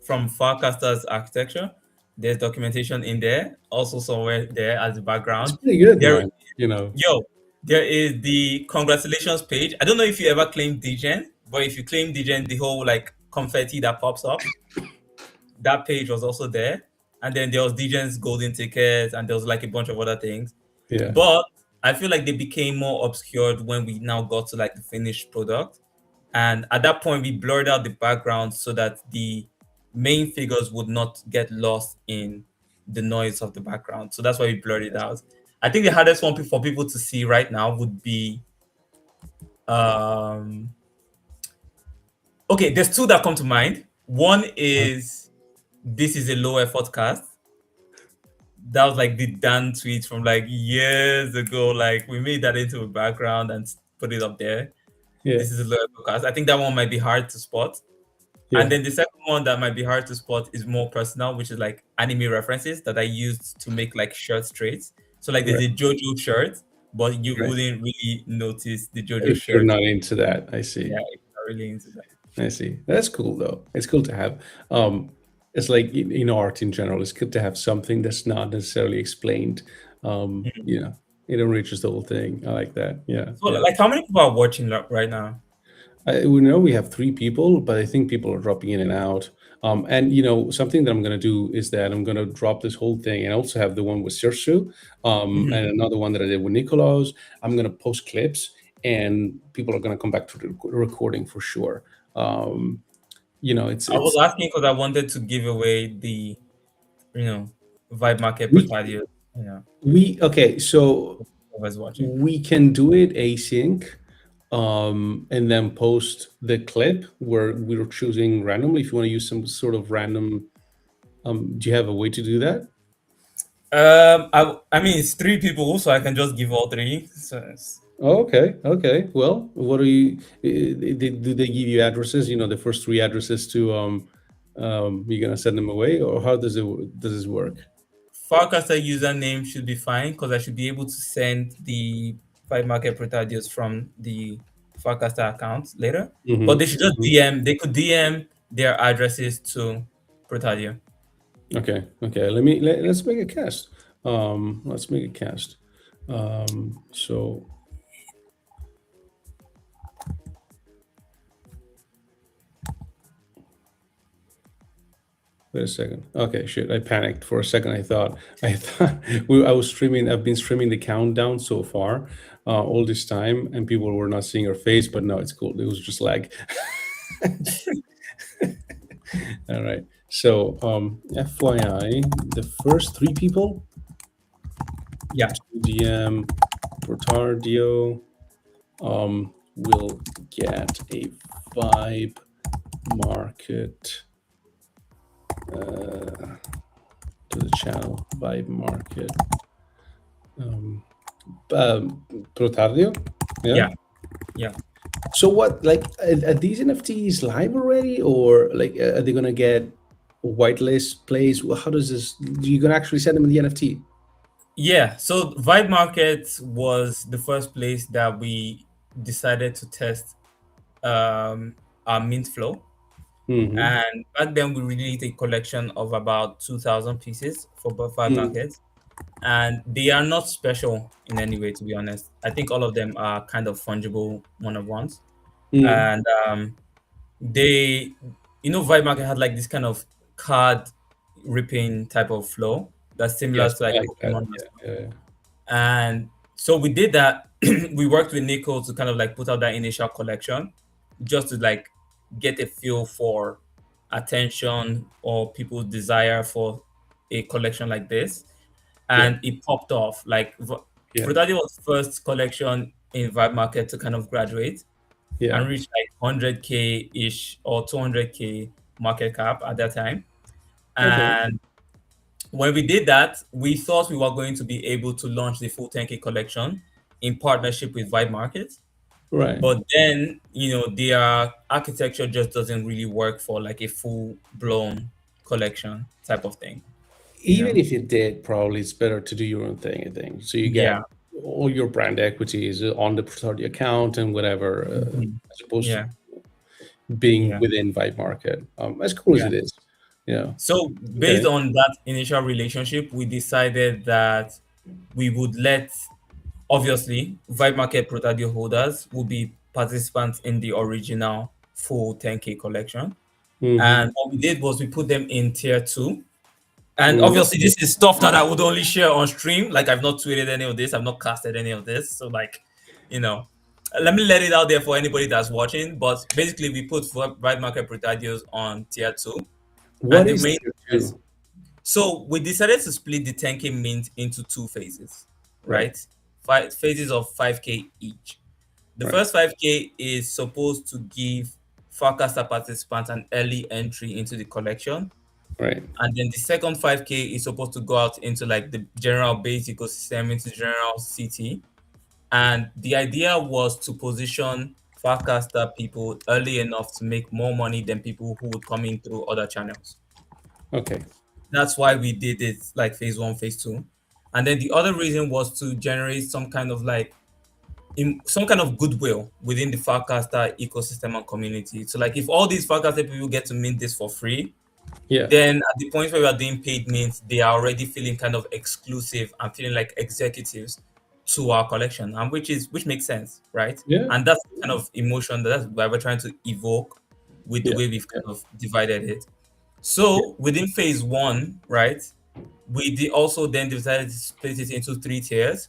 from Farcaster's architecture. There's documentation in there, also somewhere there as the it's background. pretty good, There man. You know, Yo, there is the congratulations page. I don't know if you ever claimed Degen, but if you claim Degen, the whole like confetti that pops up, that page was also there. And then there was Degen's golden ticket, and there was like a bunch of other things. yeah, But I feel like they became more obscured when we now got to like the finished product. And at that point, we blurred out the background so that the main figures would not get lost in the noise of the background. So that's why we blurred it out. I think the hardest one for people to see right now would be um okay, there's two that come to mind. One uh, is this is a low effort cast. That was like the Dan tweet from like years ago. Like we made that into a background and put it up there. yeah, This is a low effort cast. I think that one might be hard to spot. And yeah. then the second one that might be hard to spot is more personal, which is like anime references that I used to make like shirt traits. So like there's Right, a JoJo shirt, but you right. wouldn't really notice the JoJo If you're shirt. not into that, I Yeah, see. if you're not really into that. I see. That's cool though. It's cool to have. Um, it's like in art in general. It's good to have something that's not necessarily explained. Mhm. You know, it enriches the whole thing. I like that. Yeah, So yeah. like how many people are watching right now? We know we have three people, but I think people are dropping in and out. And something that I'm gonna do is that I'm gonna drop this whole thing and also have the one with Sirsu, Mhm. and another one that I did with Nicolas. I'm gonna post clips, and people are gonna come back to the recording for sure. Um, I was it's asking because I wanted to give away the you know Vibe Market we Protardio, you know, we okay. So whoever's watching. we can do it async, and then post the clip where we're choosing randomly. If you want to use some sort of random, do you have a way to do that? I mean it's three people, so I can just give all three. So Oh, okay, okay. Well, what are you? Do they give you addresses? The first three addresses to you're gonna send them away, or how does this work? Farcaster username should be fine because I should be able to send the Vibe Market Protardios from the Farcaster account later. But Mm-hmm. they should just Hmm. DM. They could DM their addresses to Protardio. Okay, okay. Let's make a cast. Let's make a cast. So wait a second. Okay, shit. I panicked for a second. I thought I was streaming. I've been streaming the countdown so far, all this time, and people were not seeing our face. But no, it's cool. It was just lag. All right. So, FYI, the first three people Yeah. to DM Protardio will get a Vibe Market to the channel. Vibe Market. Um, Protardio? Yeah. Yeah. Yeah. So what, like, are these NFTs live already, or like, are they gonna get whitelist plays? How does this? Do you gonna actually send them in the NFT? Yeah. So Vibe Market was the first place that we decided to test our mint flow. Mm-hmm. And back then we released a collection of about 2,000 pieces for Vibe Mm-hmm. Market. And they are not special in any way, to be honest. I think all of them are kind of fungible one of ones. Mm. and they, Vibe Market had like this kind of card ripping type of flow that's similar Yes, to like I a had that. human Yeah, master. yeah, yeah. And so we did that. We worked with Nico to kind of like put out that initial collection just to like get a feel for attention or people's desire for a collection like this. Yeah, And it popped off. Like yeah, Brutati was first collection in Vibe Market to kind of graduate yeah. and reach like 100K ish or 200K market cap at that time. Okay, And when we did that, we thought we were going to be able to launch the full 10K collection in partnership with Vibe Market. right. But then, their architecture just doesn't really work for like a full blown collection type of thing, you Even know? if you did, probably it's better to do your own thing, I think. So you get Yeah. all your brand equities on the protardio account and whatever, Mhm. as opposed to Yeah. being Yeah. within Vibe Market. As cool as Yeah. it is. Yeah. So Okay. based on that initial relationship, we decided that we would let, obviously, Vibe Market Protadio holders will be participants in the original full 10K collection. Mm-hmm. And what we did was we put them in tier two. And Mm. obviously, this is stuff that I would only share on stream. Like, I've not tweeted any of this, I've not casted any of this. So, like, you know, let me let it out there for anybody that's watching. But basically, we put Vibe Market Protadios on tier two. What And the is main tier is, two? so we decided to split the 10K mint into two phases, Right. right? Five phases of 5K each. The Right. first 5K is supposed to give Farcaster participants an early entry into the collection. Right. And then the second 5K is supposed to go out into like the general base ecosystem, into general city. And the idea was to position Farcaster people early enough to make more money than people who would come in through other channels. Okay. That's why we did it like phase one, phase two. And then the other reason was to generate some kind of like some kind of goodwill within the Farcaster ecosystem and community. So like if all these Farcaster people get to mint this for free, Yeah. then at the point where we are doing paid mint, they are already feeling kind of exclusive and feeling like executives to our collection, and which makes sense, right? Yeah. And that's the kind of emotion that's why we're trying to evoke with the Yeah. way we've Yeah. kind of divided it. Yeah. So within phase one, right, we did also then decided to split it into three tiers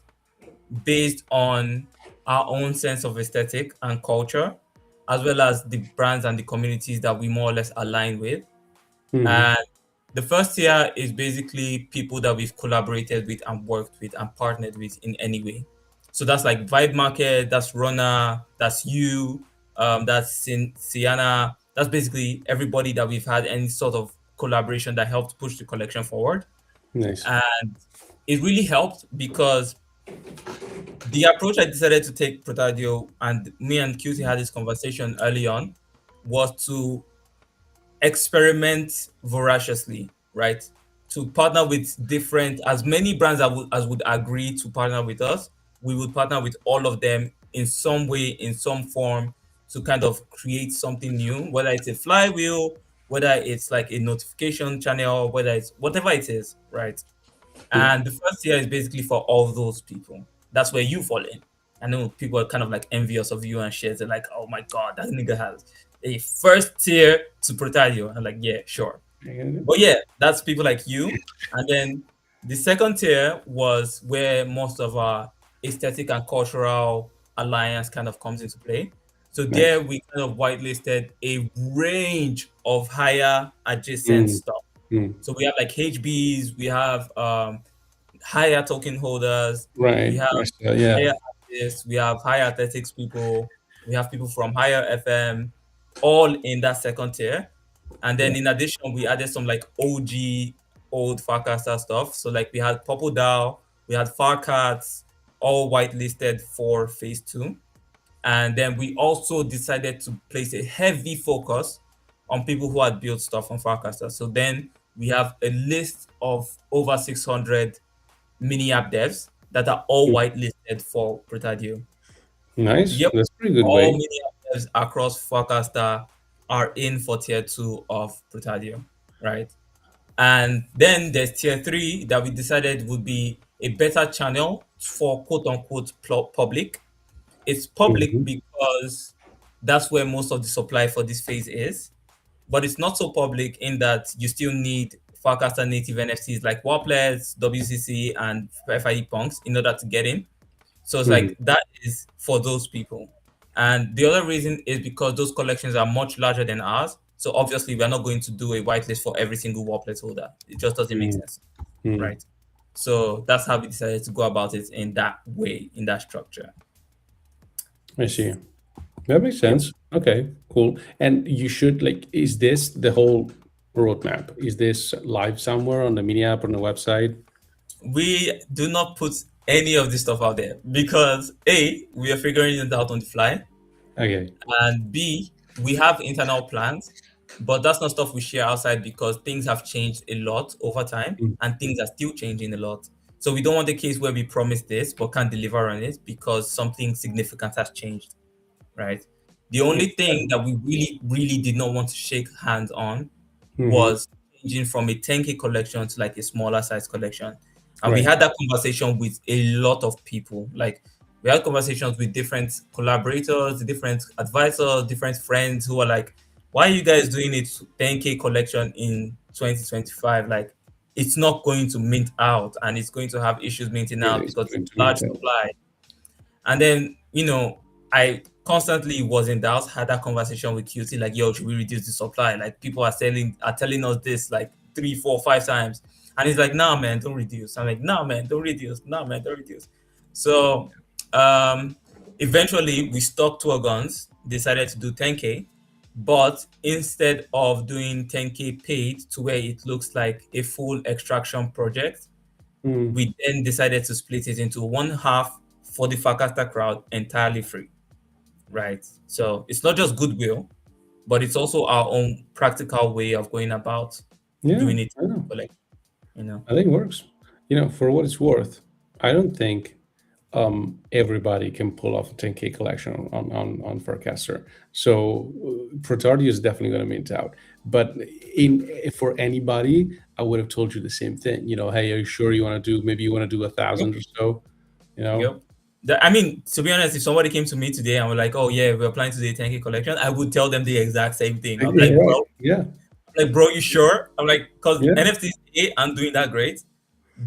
based on our own sense of aesthetic and culture, as well as the brands and the communities that we more or less align with. Mm-hmm. And the first tier is basically people that we've collaborated with and worked with and partnered with in any way. So that's like Vibe Market, that's Rona, that's you, that's Sienna. That's basically everybody that we've had any sort of collaboration that helped push the collection forward. Nice. And it really helped because the approach I decided to take Protadio, and me and QT had this conversation early on, was to experiment voraciously, right? To partner with different, as many brands as would agree to partner with us, we would partner with all of them in some way, in some form, to kind of create something new, whether it's a flywheel, whether it's like a notification channel, whether it's whatever it is, right? Yeah. And the first tier is basically for all those people. That's where you fall in. I know people are kind of like envious of you and shit. They're like, oh my God, that nigga has a first tier to Protadio. I'm like, yeah, sure. But yeah, that's people like you. And then the second tier was where most of our aesthetic and cultural alliance kind of comes into play. So Nice. there we kind of whitelisted a range of higher adjacent Mm. stuff. Mm. So we have like HBs, we have higher token holders, we Right. have Yeah. higher artists, we have higher athletics people, we have people from higher FM, all in that second tier. And Yeah. then in addition, we added some like OG old Farcaster stuff. So like we had Purple Dow, we had Farcats, all whitelisted for phase two. And then we also decided to place a heavy focus on people who had built stuff on Farcaster. So then we have a list of over 600 mini app devs that are all Mm. whitelisted for Protadio. Nice. Yep, That's a pretty good all way. mini app devs across Farcaster are in for tier two of Protadio, right? And then there's tier three that we decided would be a better channel for quote unquote public. It's public Hmm. because That's where most of the supply for this phase is. But it's not so public in that you still need Farcaster native NFTs like Warplets, WCC, and FIE Punks in order to get in. So it's Mhm. like that is for those people. And the other reason is because those collections are much larger than ours. So obviously we're not going to do a whitelist for every single Warplet holder. It just doesn't make Mhm. sense. Mhm. Right. So that's how we decided to go about it in that way, in that structure. I see. That makes Yep. sense. Okay, cool. And you should like, is this the whole roadmap? Is this live somewhere on the mini app on the website? We do not put any of this stuff out there because A, we are figuring it out on the fly, Okay. and B, we have internal plans, but that's not stuff we share outside because things have changed a lot over time Mm. and things are still changing a lot. So we don't want a case where we promise this but can't deliver on it because something significant has changed, right? The only thing that we really, really did not want to shake hands on Mm-hmm. was changing from a 10K collection to like a smaller size collection. And we Right. had that conversation with a lot of people. Like we had conversations with different collaborators, different advisors, different friends who are like, why are you guys doing it 10K collection in 2025? Like it's not going to mint out and it's going to have issues minting It out is because it's going to large maintain. supply. And then, I constantly was in doubt, had that conversation with QT, like, yo, should we reduce the supply? Like people are telling us this like 3, 4, 5 times. And he's like, nah, man, don't reduce. I'm like, nah, man, don't reduce. Nah, man, don't reduce. So um eventually we stuck to our guns, decided to do 10K. But instead of doing 10K paid to where it looks like a full extraction project, Mm. we then decided to split it into one half for the Fakasta crowd entirely free, right? So it's not just goodwill, but it's also our own practical way of going about Yeah, doing it. I know. Like, you know, I think it works. For what it's worth, I don't think everybody can pull off a 10K collection on Forecaster. So Protardio is definitely going to mint out. But in for anybody, I would have told you the same thing. Hey, are you sure you want to do? Maybe you want to do a yep, thousand or so. You know. yep. I mean, to be honest, if somebody came to me today and were like, "Oh yeah, we're planning to do a 10K collection," I would tell them the exact same thing. I'm Yeah, like, right. "Bro, Yeah. you sure?" I'm like, "Cause Yeah. NFTs, A, I'm doing that great.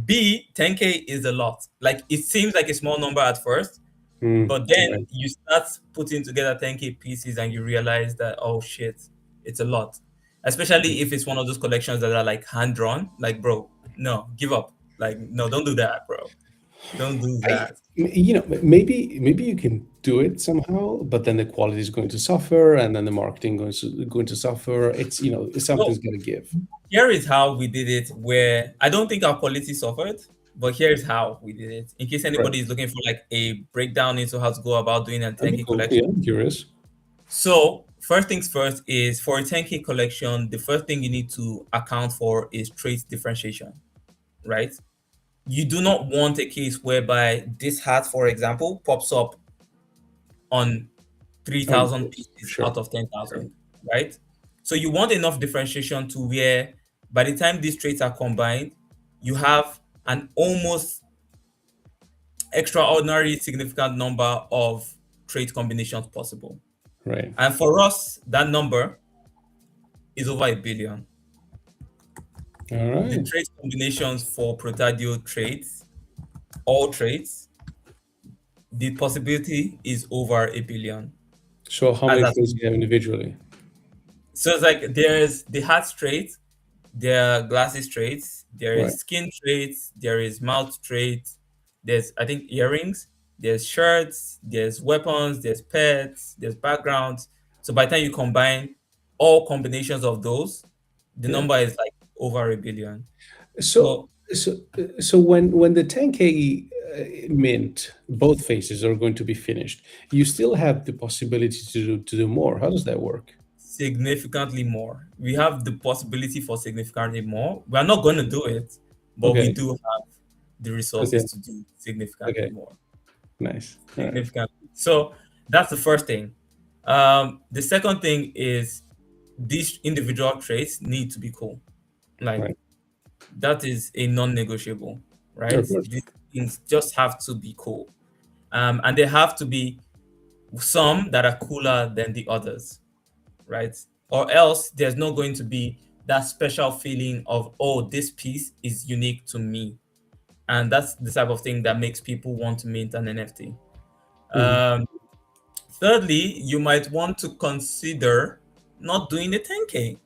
B, 10K is a lot. Like it seems like a small number at first, but then Right. you start putting together 10K pieces and you realize that, oh shit, it's a lot. Especially if it's one of those collections that are like hand drawn. Like, bro, no, give up. Like, no, don't do that, bro. Don't do that. Maybe you can do it somehow, but then the quality is going to suffer, and then the marketing going to suffer. So Something's going to give. here is how we did it, where I don't think our quality suffered, but here's how we did it. In case Right. anybody is looking for like a breakdown into how to go about doing a That'd be 10K cool. collection. Yeah, I'm curious. So, first things first is for a 10K collection, the first thing you need to account for is trait differentiation, right? You do not want a case whereby this hat, for example, pops up on Oh, 3,000 pieces sure. out of Sure. 10,000, right? So, you want enough differentiation to where by the time these traits are combined, you have an almost extraordinary significant number of trait combinations possible. Right. And for us, that number is over a billion. All The right. trait combinations for protardio traits, all traits, the possibility is over a billion. So how As many that, things do you have individually? so it's like there's the heart trait, there are glasses traits, there Right. is skin traits, there is mouth traits, there's I think earrings, there's shirts, there's weapons, there's pets, there's backgrounds. So by the time you combine all combinations of those, the Yeah. number is like over a billion. So So so when the 10K mint, both phases are going to be finished, you still have the possibility to do more. How does that work? significantly more. We have the possibility for significantly more. We are not going to do it, but we Okay. do have the resources Okay. to do significantly Okay. more. Nice. All right. Significantly. So that's the first thing. The second thing is these individual traits need to be cool. Like Right. that is a non-negotiable, Yeah, right? of course. These things just have to be cool, and they have to be some that are cooler than the others, right? Or else there's not going to be that special feeling of, oh, this piece is unique to me. And that's the type of thing that makes people want to mint an NFT. Mhm. Um, Thirdly, you might want to consider not doing the 10K.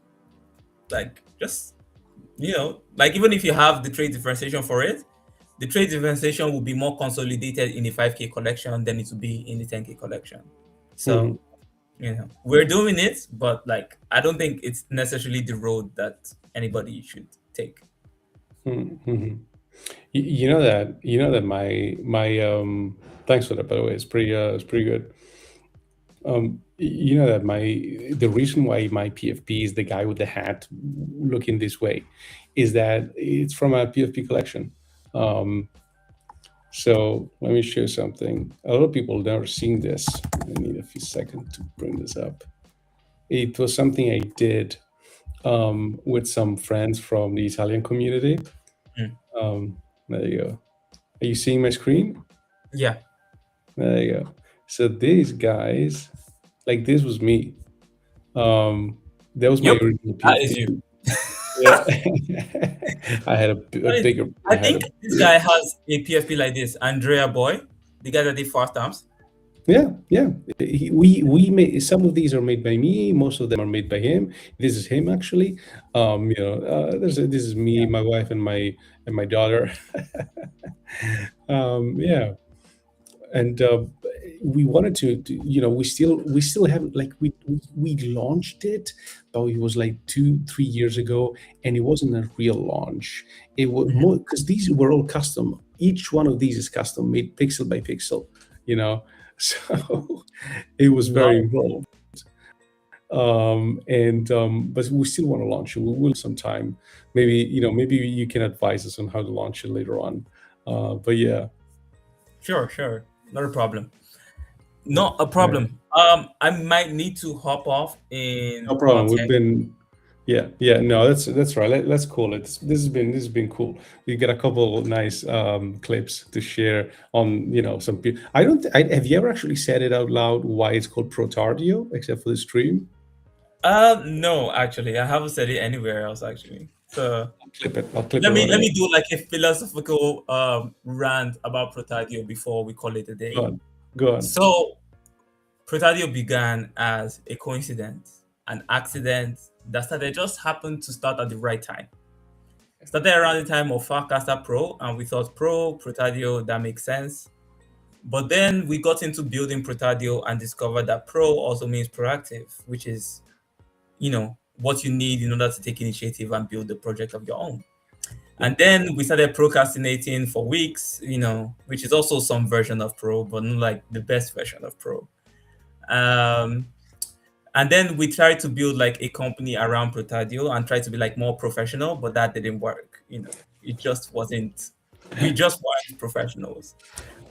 Like, just, like even if you have the trade differentiation for it, the trade differentiation will be more consolidated in the 5K collection than it will be in the 10K collection. So, Mhm. we're doing it, but like, I don't think it's necessarily the road that anybody should take. Mhm. Mhm. You know that my thanks for that, by the way. It's pretty good. You know that my the reason why my PFP is the guy with the hat looking this way is that it's from a PFP collection. Um, so let me show you something. A lot of people never seen this. I need a few seconds to bring this up. It was something I did with some friends from the Italian community. Mm. Um, there you go. Are you seeing my screen? Yeah. There you go. So these guys, like this was me. Um, that was my Yep. original That is PFP. you. Yeah, I had a That is- bigger. I I had think a this guy has a PFP like this. Andrea Boy, the guy that did fast arms. yeah, yeah. We made some of these are made by me. Most of them are made by him. This is him actually. This is me, my wife, and my daughter. Yeah, and we wanted we still haven't like we launched it, but it was like 2 3 years ago, and it wasn't a real launch. It was Mhm. more because these were all custom. Each one of these is custom made pixel by pixel, you know. So it was very Love. involved. And But we still want to launch it. We will sometime. Maybe maybe you can advise us on how to launch it later on. But yeah, Sure, sure. Not a problem. yeah, Not a yeah. problem. I might need to hop off in No problem. about We've 10. been, yeah, yeah. No, that's right. Let's call it. This has been cool. We got a couple of nice clips to share on some people. I don't. Have you ever actually said it out loud why it's called protardio, except for the stream? No, actually, I haven't said it anywhere else actually. So I'll clip it. I'll clip it let me right let away. me do like a philosophical rant about Protadio before we call it a Go day. on. Go on. So Protadio began as a coincidence, an accident that started just happened to start at the right time. Started around the time of Farcaster Pro, and we thought Protadio, that makes sense. But then we got into building Protadio and discovered that pro also means proactive, which is, what you need in order to take initiative and build the project of your own. Yeah. And then we started procrastinating for weeks, which is also some version of pro, but not like the best version of pro. Um, and then we tried to build like a company around Protadio and try to be like more professional, but that didn't work. It just wasn't. We just weren't professionals.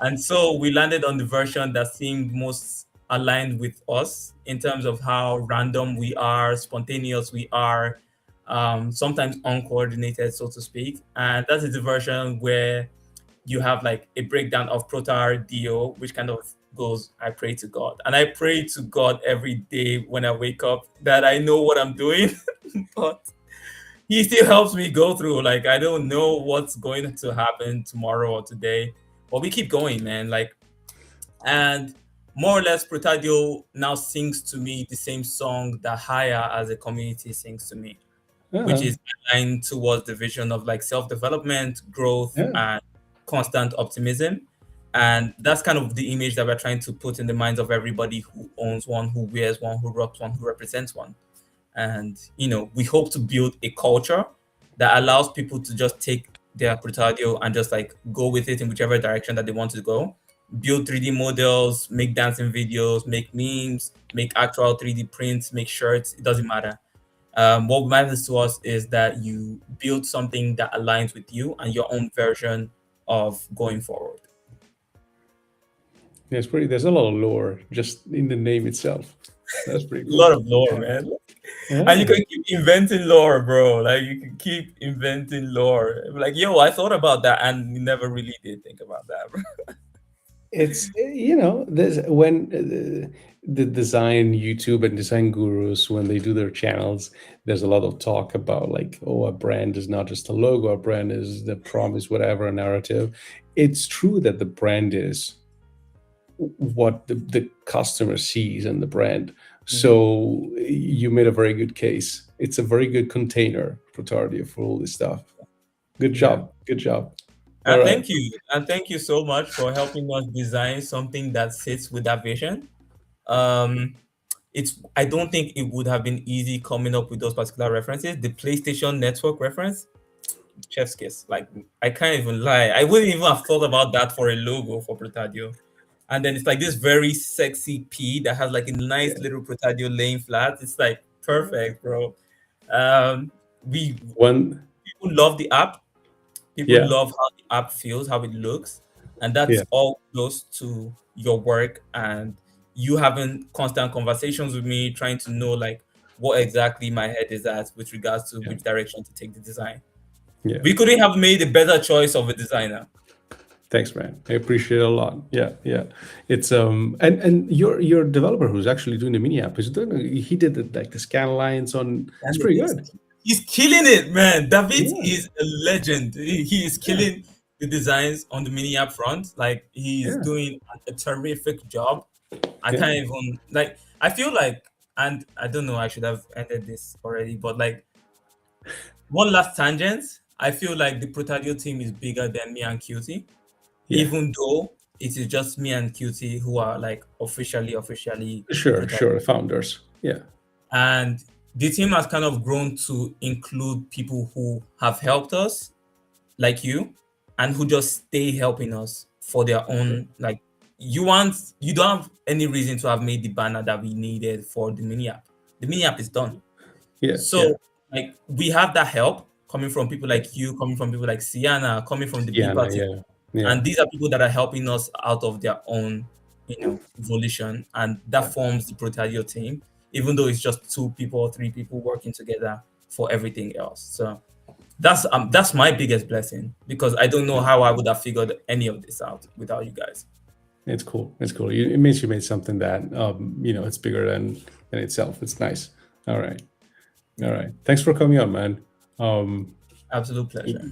And so we landed on the version that seemed most aligned with us in terms of how random we are, spontaneous we are, sometimes uncoordinated, so to speak. And that is the version where you have like a breakdown of protardio, which kind of goes, I pray to God. And I pray to God every day when I wake up that I know what I'm doing, but he still helps me go through. Like, I don't know what's going to happen tomorrow or today, but we keep going, man. Like, and more or less, Protadio now sings to me the same song that Haya as a community sings to me, which Uh-huh. is aligned towards the vision of like self-development, growth, Yeah. and constant optimism. And that's kind of the image that we're trying to put in the minds of everybody who owns one, who wears one, who rocks one, who represents one. And we hope to build a culture that allows people to just take their Protadio and just like go with it in whichever direction that they want to go. Build 3D models, make dancing videos, make memes, make actual 3D prints, make shirts. It doesn't matter. What matters to us is that you build something that aligns with you and your own version of going forward. Yeah, it's pretty. There's a lot of lore just in the name itself. That's pretty A cool. lot of lore, man. And you Yeah. can keep inventing lore, bro. Like you can keep inventing lore. Like, yo, I thought about that and never really did think about that, bro. it's there's when the design YouTube and design gurus, when they do their channels, there's a lot of talk about like, oh, a brand is not just a logo, a brand is the promise, whatever, a narrative. It's true that the brand is what the customer sees in the brand. Mhm. So you made a very good case. It's a very good container for Tardio for all this stuff. Good Yeah. job. Good job. All And right. thank you. And thank you so much for helping us design something that fits with that vision. Um, I don't think it would have been easy coming up with those particular references. The PlayStation Network reference, chef's kiss. Like I can't even lie. I wouldn't even have thought about that for a logo for Protadio. And then it's like this very sexy P that has like a nice Yeah. little Protadio laying flat. It's like perfect, bro. Um, we One. People love the app. People Yeah. love how the app feels, how it looks, and that's Yeah. all close to your work and you having constant conversations with me, trying to know like what exactly my head is at with regards to Yeah. which direction to take the design. Yeah. We couldn't have made a better choice of a designer. Thanks, man. I appreciate it a lot. Yeah, yeah. It's and your developer who's actually doing the mini app is doing. He did it like the scan lines on. It's And pretty good. he's killing it, man. David Yeah. is a legend. He is Yeah. killing the designs on the mini app front. Like he's Yeah. doing a terrific job. I Yeah. can't even like I feel like and I don't know I should have ended this already, but like one last tangent. I feel like the Protadio team is bigger than me and QT, Yeah. even though it is just me and QT who are like officially the Sure. Protadio. Sure. Founders. Yeah. And the team has kind of grown to include people who have helped us, like you, and who just stay helping us for their Sure. own like you don't have any reason to have made the banner that we needed for the mini app. The mini app is done. Yeah. Yeah. So like we have that help coming from people Yeah. like you, coming from people like Sienna, coming from the Yeah. Beeper team. Yeah. Yeah. And these are people that are helping us out of their own, volition. And Yeah. that forms the Protadio team, even though it's just two people or three people working together for everything else. So that's my biggest blessing because I don't know Yeah. how I would have figured any of this out without you guys. It's cool. It's cool. It means you made something that it's bigger than itself. It's nice. All right. All Yeah, right. Thanks for coming on, man. Um, absolute pleasure.